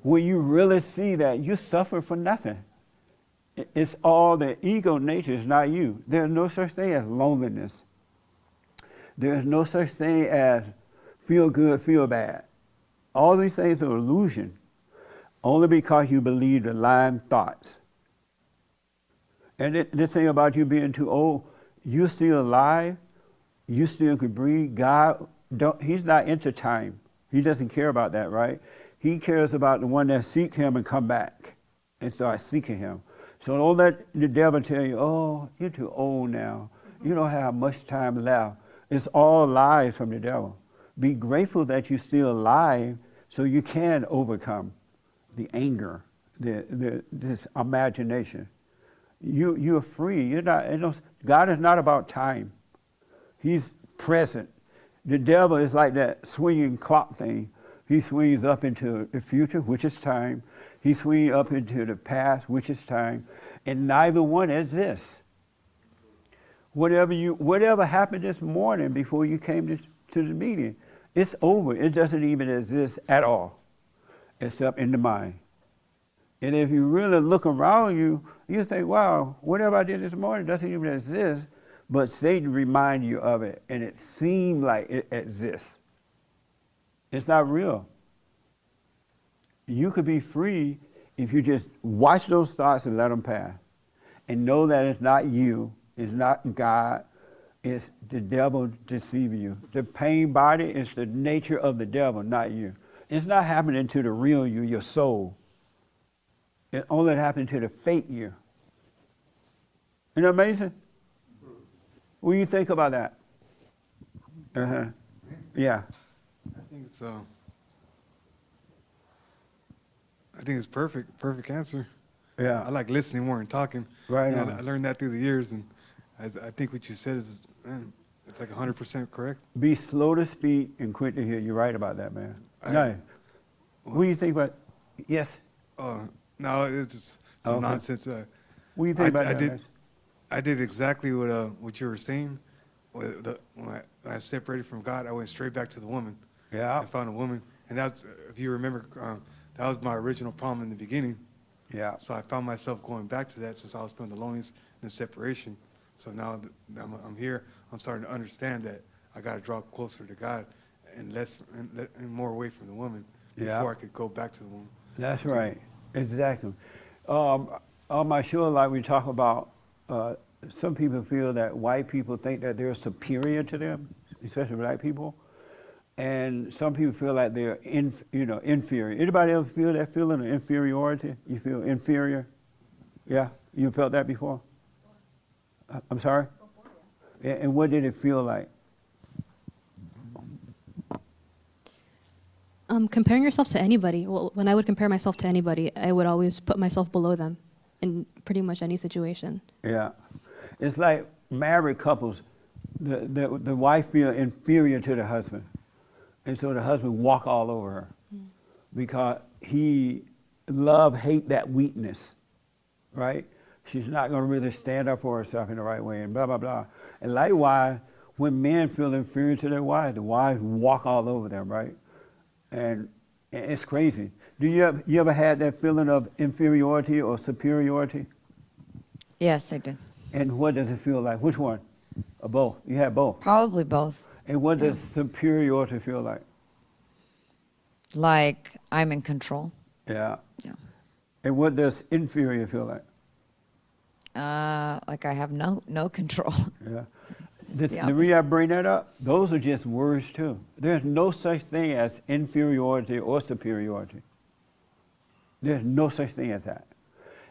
when you really see that you suffer for nothing. It's all the ego nature, it's not you. There's no such thing as loneliness. There's no such thing as feel good, feel bad. All these things are illusion, only because you believe the lying thoughts. And this thing about you being too old, you're still alive, you still could breathe. God, he's not into time. He doesn't care about that, right? He cares about the one that seek him and come back and start seeking him. So don't let the devil tell you, oh, you're too old now. You don't have much time left. It's all lies from the devil. Be grateful that you're still alive so you can overcome the anger, this imagination. You're free. You're not. God is not about time. He's present. The devil is like that swinging clock thing. He swings up into the future, which is time. He swings up into the past, which is time. And neither one exists. Whatever happened this morning before you came to the meeting, it's over. It doesn't even exist at all, except in the mind. And if you really look around you, you think, wow, whatever I did this morning doesn't even exist, but Satan reminds you of it, and it seems like it exists. It's not real. You could be free if you just watch those thoughts and let them pass. And know that it's not you, it's not God, it's the devil deceiving you. The pain body is the nature of the devil, not you. It's not happening to the real you, your soul. It only happened to the fake you. Isn't that amazing? What do you think about that? Uh-huh. Yeah. I think it's perfect answer. Yeah. I like listening more than talking. Right. And I learned that through the years, and I think what you said is, man, it's like 100% correct. Be slow to speak and quick to hear. You're right about that, man. No. What do you think about? Yes. No, it's just some Okay. nonsense. What do you think about that? I did exactly what you were saying. When I separated from God, I went straight back to the woman. Yeah. I found a woman, and that's, if you remember, that was my original problem in the beginning. Yeah. So I found myself going back to that since I was feeling the loneliness and the separation. So now that I'm here, I'm starting to understand that I got to draw closer to God and and more away from the woman before I could go back to the woman. That's right. Exactly. On my show, like we talk about, some people feel that white people think that they're superior to them, especially black people, and some people feel like they're inferior. Anybody ever feel that feeling of inferiority? You feel inferior? Yeah, you felt that before? I'm sorry. And what did it feel like? Comparing yourself to anybody. Well, when I would compare myself to anybody, I would always put myself below them in pretty much any situation. Yeah. It's like married couples. The wife feels inferior to the husband. And so the husband walk all over her because he hate that weakness, right? She's not going to really stand up for herself in the right way and blah, blah, blah. And likewise, when men feel inferior to their wives, the wives walk all over them, right? And it's crazy. Do you ever had that feeling of inferiority or superiority? Yes, I did. And what does it feel like? Which one? Or both? You have both. Probably both. And what does superiority feel like? Like I'm in control. Yeah. Yeah. And what does inferior feel like? Like I have no control. Yeah. It's The, the the reason I opposite. bring that up, those are just words too. There's no such thing as inferiority or superiority. There's no such thing as that.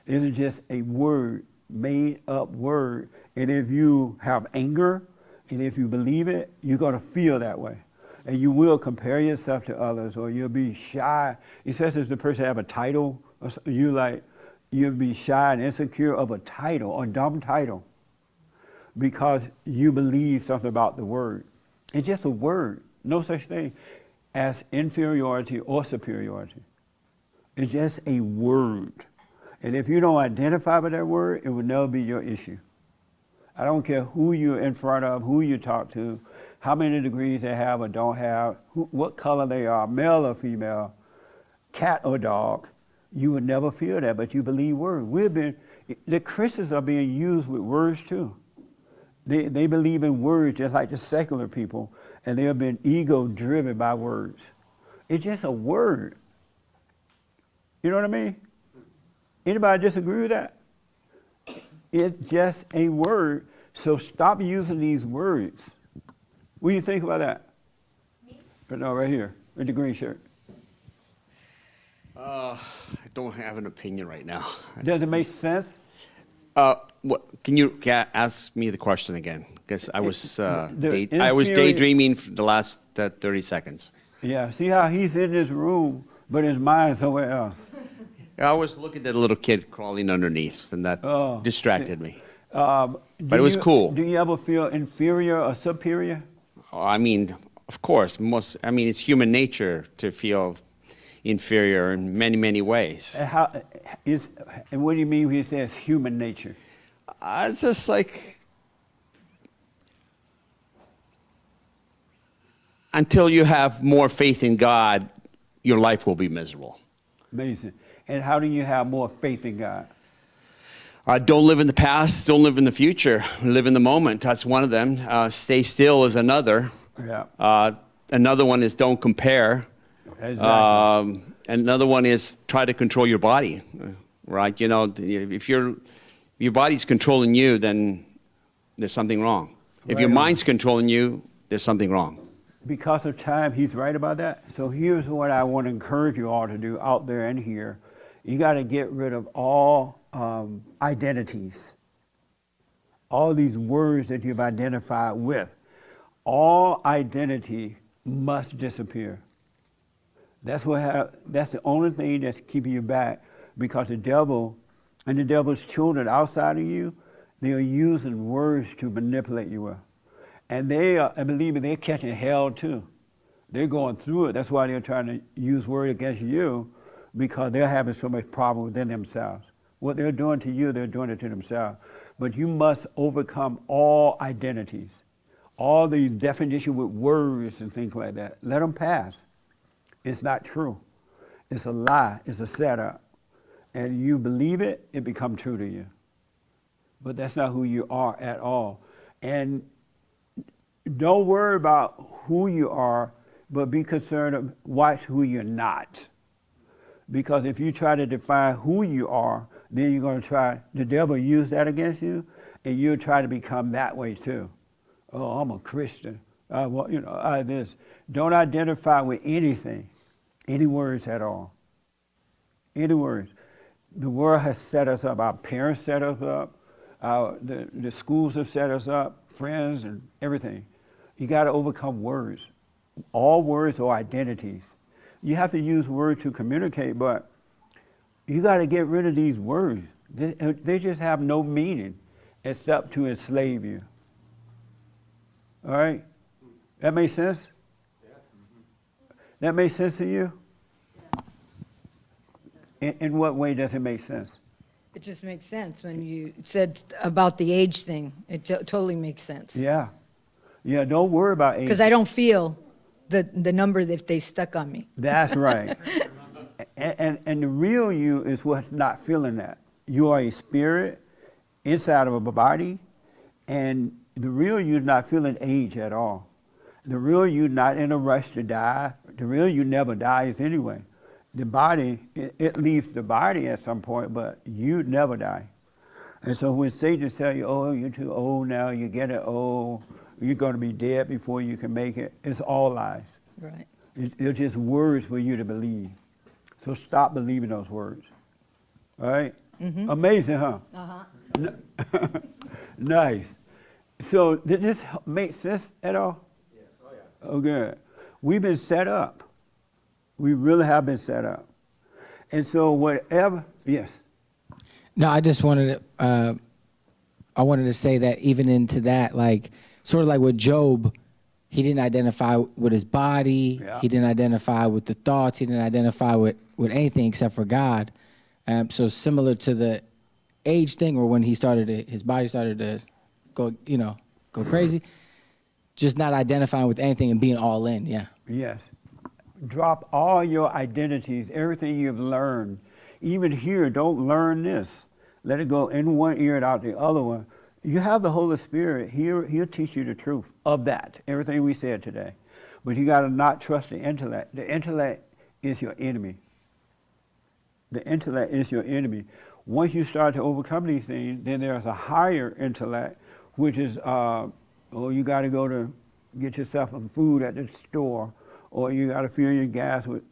It is just a word, made up word. And if you have anger, and if you believe it, you're going to feel that way. And you will compare yourself to others, or you'll be shy, especially if the person have a title, or you'll be shy and insecure of a title, or dumb title, because you believe something about the word. It's just a word. No such thing as inferiority or superiority. It's just a word. And if you don't identify with that word, it will never be your issue. I don't care who you're in front of, who you talk to, how many degrees they have or don't have, what color they are, male or female, cat or dog. You would never feel that, but you believe words. The Christians are being used with words too. They believe in words just like the secular people, and they have been ego-driven by words. It's just a word. You know what I mean? Anybody disagree with that? It's just a word, so stop using these words. What do you think about that? No, right here, with the green shirt. I don't have an opinion right now. Does it make sense? Can you ask me the question again? Because I was I was daydreaming for the last 30 seconds. Yeah, see how he's in this room, but his mind's somewhere else. I was looking at a little kid crawling underneath, and that distracted me. But it was cool. Do you ever feel inferior or superior? I mean, of course, it's human nature to feel inferior in many, many ways. And what do you mean when he says human nature? It's just like, until you have more faith in God, your life will be miserable. Amazing. And how do you have more faith in God? Don't live in the past, don't live in the future. Live in the moment. That's one of them. Stay still is another. Yeah. Another one is don't compare. Exactly. Another one is try to control your body, right? You know, if your body's controlling you, then there's something wrong. If your mind's controlling you, there's something wrong. Because of time, he's right about that. So here's what I want to encourage you all to do out there and here. You got to get rid of all identities, all these words that you've identified with. All identity must disappear. That's the only thing that's keeping you back, because the devil and the devil's children outside of you, they are using words to manipulate you with. And I believe me, they're catching hell too. They're going through it. That's why they're trying to use word against you, because they're having so much problem within themselves. What they're doing to you, they're doing it to themselves. But you must overcome all identities, all the definition with words and things like that. Let them pass. It's not true. It's a lie. It's a setup. And you believe it, it becomes true to you. But that's not who you are at all. And don't worry about who you are, but be concerned of watch who you're not. Because if you try to define who you are, then you're going to try, the devil use that against you, and you'll try to become that way too. Oh, I'm a Christian. This. Don't identify with anything, any words at all. Any words. The world has set us up. Our parents set us up. The schools have set us up, friends and everything. You got to overcome words. All words are identities. You have to use words to communicate, but you got to get rid of these words. They just have no meaning except to enslave you. All right? That makes sense? That makes sense to you? In what way does it make sense? It just makes sense when you said about the age thing. It totally makes sense. Yeah. Yeah, don't worry about age. Because I don't feel the number that they stuck on me. That's right. and the real you is what's not feeling that. You are a spirit inside of a body, and the real you is not feeling age at all. The real you not in a rush to die. The real you never dies anyway. The body, it leaves the body at some point, but you never die. And so when Satan tells you, oh, you're too old now, you're getting old, you're going to be dead before you can make it, it's all lies. Right. It's just words for you to believe. So stop believing those words. All right? Mhm. Amazing, huh? Uh-huh. Nice. So did this make sense at all? Yes. Oh, yeah. Oh, good. We've been set up. We really have been set up. And so whatever, yes. No, I just wanted to, I wanted to say that even into that, like, sort of like with Job, he didn't identify with his body. Yeah. He didn't identify with the thoughts. He didn't identify with anything except for God. So similar to the age thing, or when he started to, his body started to go, go crazy, just not identifying with anything and being all in, yeah. Yes. Drop all your identities, everything you've learned. Even here, don't learn this. Let it go in one ear and out the other one. You have the Holy Spirit. He'll teach you the truth of that, everything we said today. But you got to not trust the intellect. The intellect is your enemy. The intellect is your enemy. Once you start to overcome these things, then there's a higher intellect, which is, you got to go to get yourself some food at the store, or you got to fill your gas with,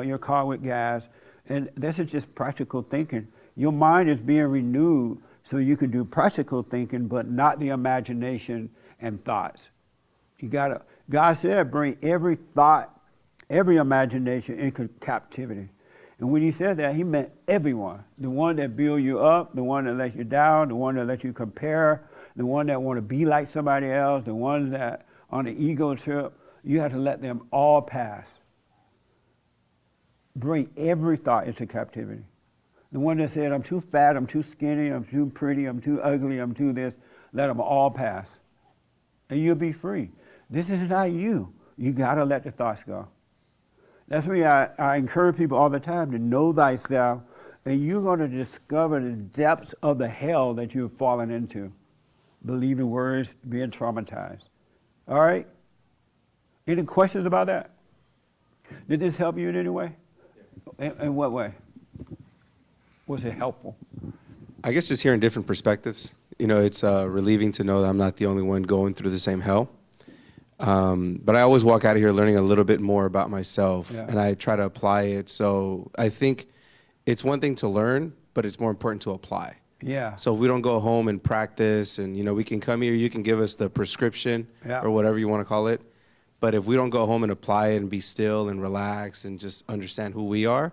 your car with gas. And this is just practical thinking. Your mind is being renewed so you can do practical thinking, but not the imagination and thoughts. God said, bring every thought, every imagination into captivity. And when he said that, he meant everyone. The one that build you up, the one that let you down, the one that let you compare, the one that want to be like somebody else, the one that on the ego trip, you have to let them all pass. Bring every thought into captivity. The one that said, I'm too fat, I'm too skinny, I'm too pretty, I'm too ugly, I'm too this, let them all pass. And you'll be free. This is not you. You got to let the thoughts go. That's why I encourage people all the time to know thyself, and you're going to discover the depths of the hell that you've fallen into. Believing words, being traumatized. All right? Any questions about that? Did this help you in any way? In what way? Was it helpful? I guess just hearing different perspectives. It's relieving to know that I'm not the only one going through the same hell. But I always walk out of here learning a little bit more about myself, and I try to apply it. So I think it's one thing to learn, but it's more important to apply. Yeah. So if we don't go home and practice, and we can come here, you can give us the prescription or whatever you want to call it. But if we don't go home and apply it and be still and relax and just understand who we are,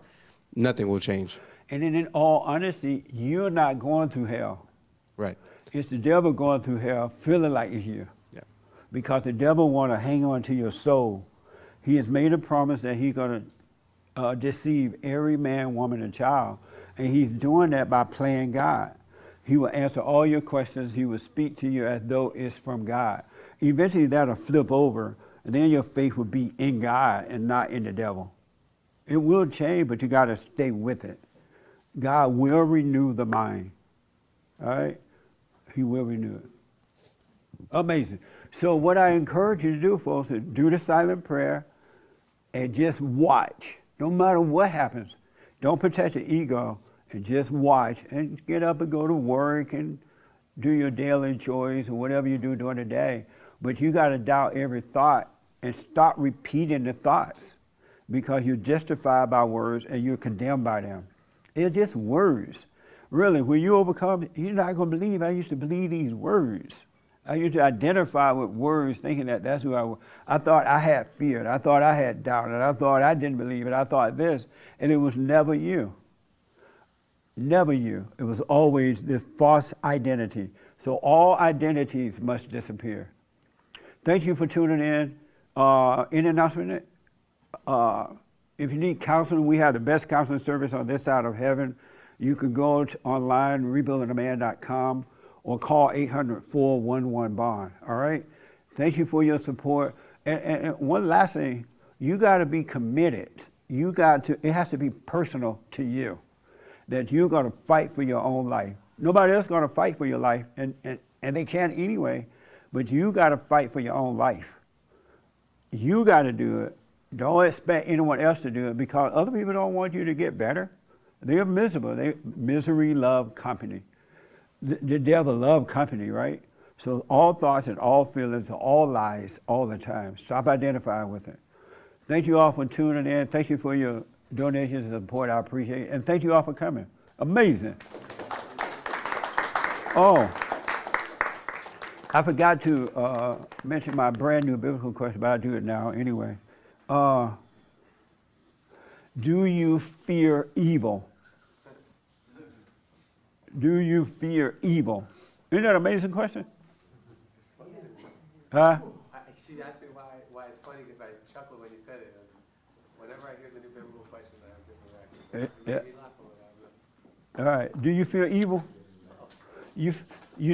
nothing will change. And then in all honesty, you're not going through hell. Right. It's the devil going through hell, feeling like it's you. Yeah. Because the devil want to hang on to your soul. He has made a promise that he's going to deceive every man, woman, and child. And he's doing that by playing God. He will answer all your questions. He will speak to you as though it's from God. Eventually that'll flip over, and then your faith will be in God and not in the devil. It will change, but you got to stay with it. God will renew the mind. All right? He will renew it. Amazing. So what I encourage you to do, folks, is do the silent prayer and just watch. No matter what happens, don't protect the ego, and just watch and get up and go to work and do your daily chores or whatever you do during the day. But you got to doubt every thought and stop repeating the thoughts, because you're justified by words and you're condemned by them. It's just words. Really, when you overcome, you're not going to believe I used to believe these words. I used to identify with words thinking that that's who I was. I thought I had fear, and I thought I had doubt, and I thought I didn't believe it. I thought this, and it was never you. Never you. It was always this false identity. So all identities must disappear. Thank you for tuning in. Any announcement? If you need counseling, we have the best counseling service on this side of heaven. You can go online, rebuildingaman.com, or call 800-411-BOND, all right? Thank you for your support. And one last thing, you got to be committed. It has to be personal to you, that you're going to fight for your own life. Nobody else is going to fight for your life and and they can't anyway, but you got to fight for your own life. You got to do it. Don't expect anyone else to do it because other people don't want you to get better. They're miserable. Misery love company. The devil love company, right? So all thoughts and all feelings are all lies all the time. Stop identifying with it. Thank you all for tuning in. Thank you for your donations and support. I appreciate it. And thank you all for coming. Amazing. Oh, I forgot to mention my brand new biblical question, but I'll do it now anyway. Do you fear evil? Do you fear evil? Isn't that an amazing question? Huh? She asked me why it's funny because I chuckled when you said it. Whenever I hear the new biblical questions, I have different reactions. It made me laugh a little. All right. Do you fear evil? You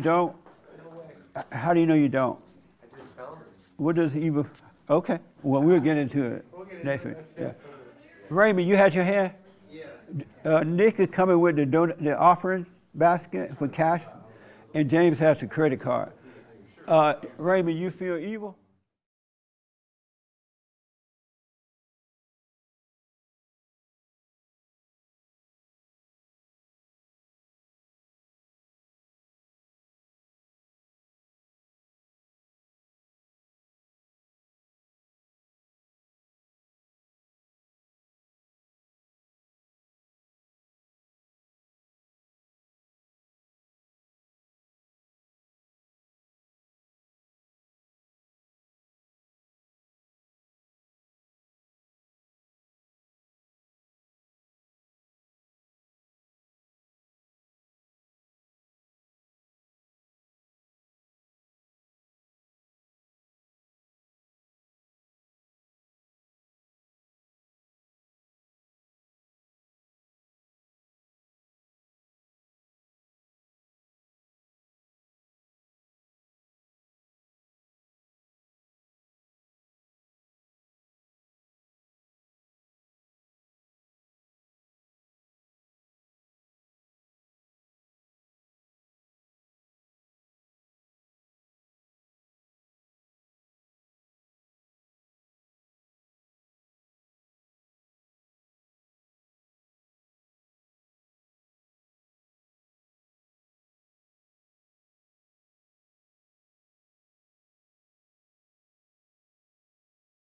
don't? No way. How do you know you don't? I just found it. What does evil? Okay. Well, we'll get into it next week. Yeah. Raymond, you had your hand? Yeah. Nick is coming with the offering basket for cash, and James has the credit card. Raymond, you feel evil?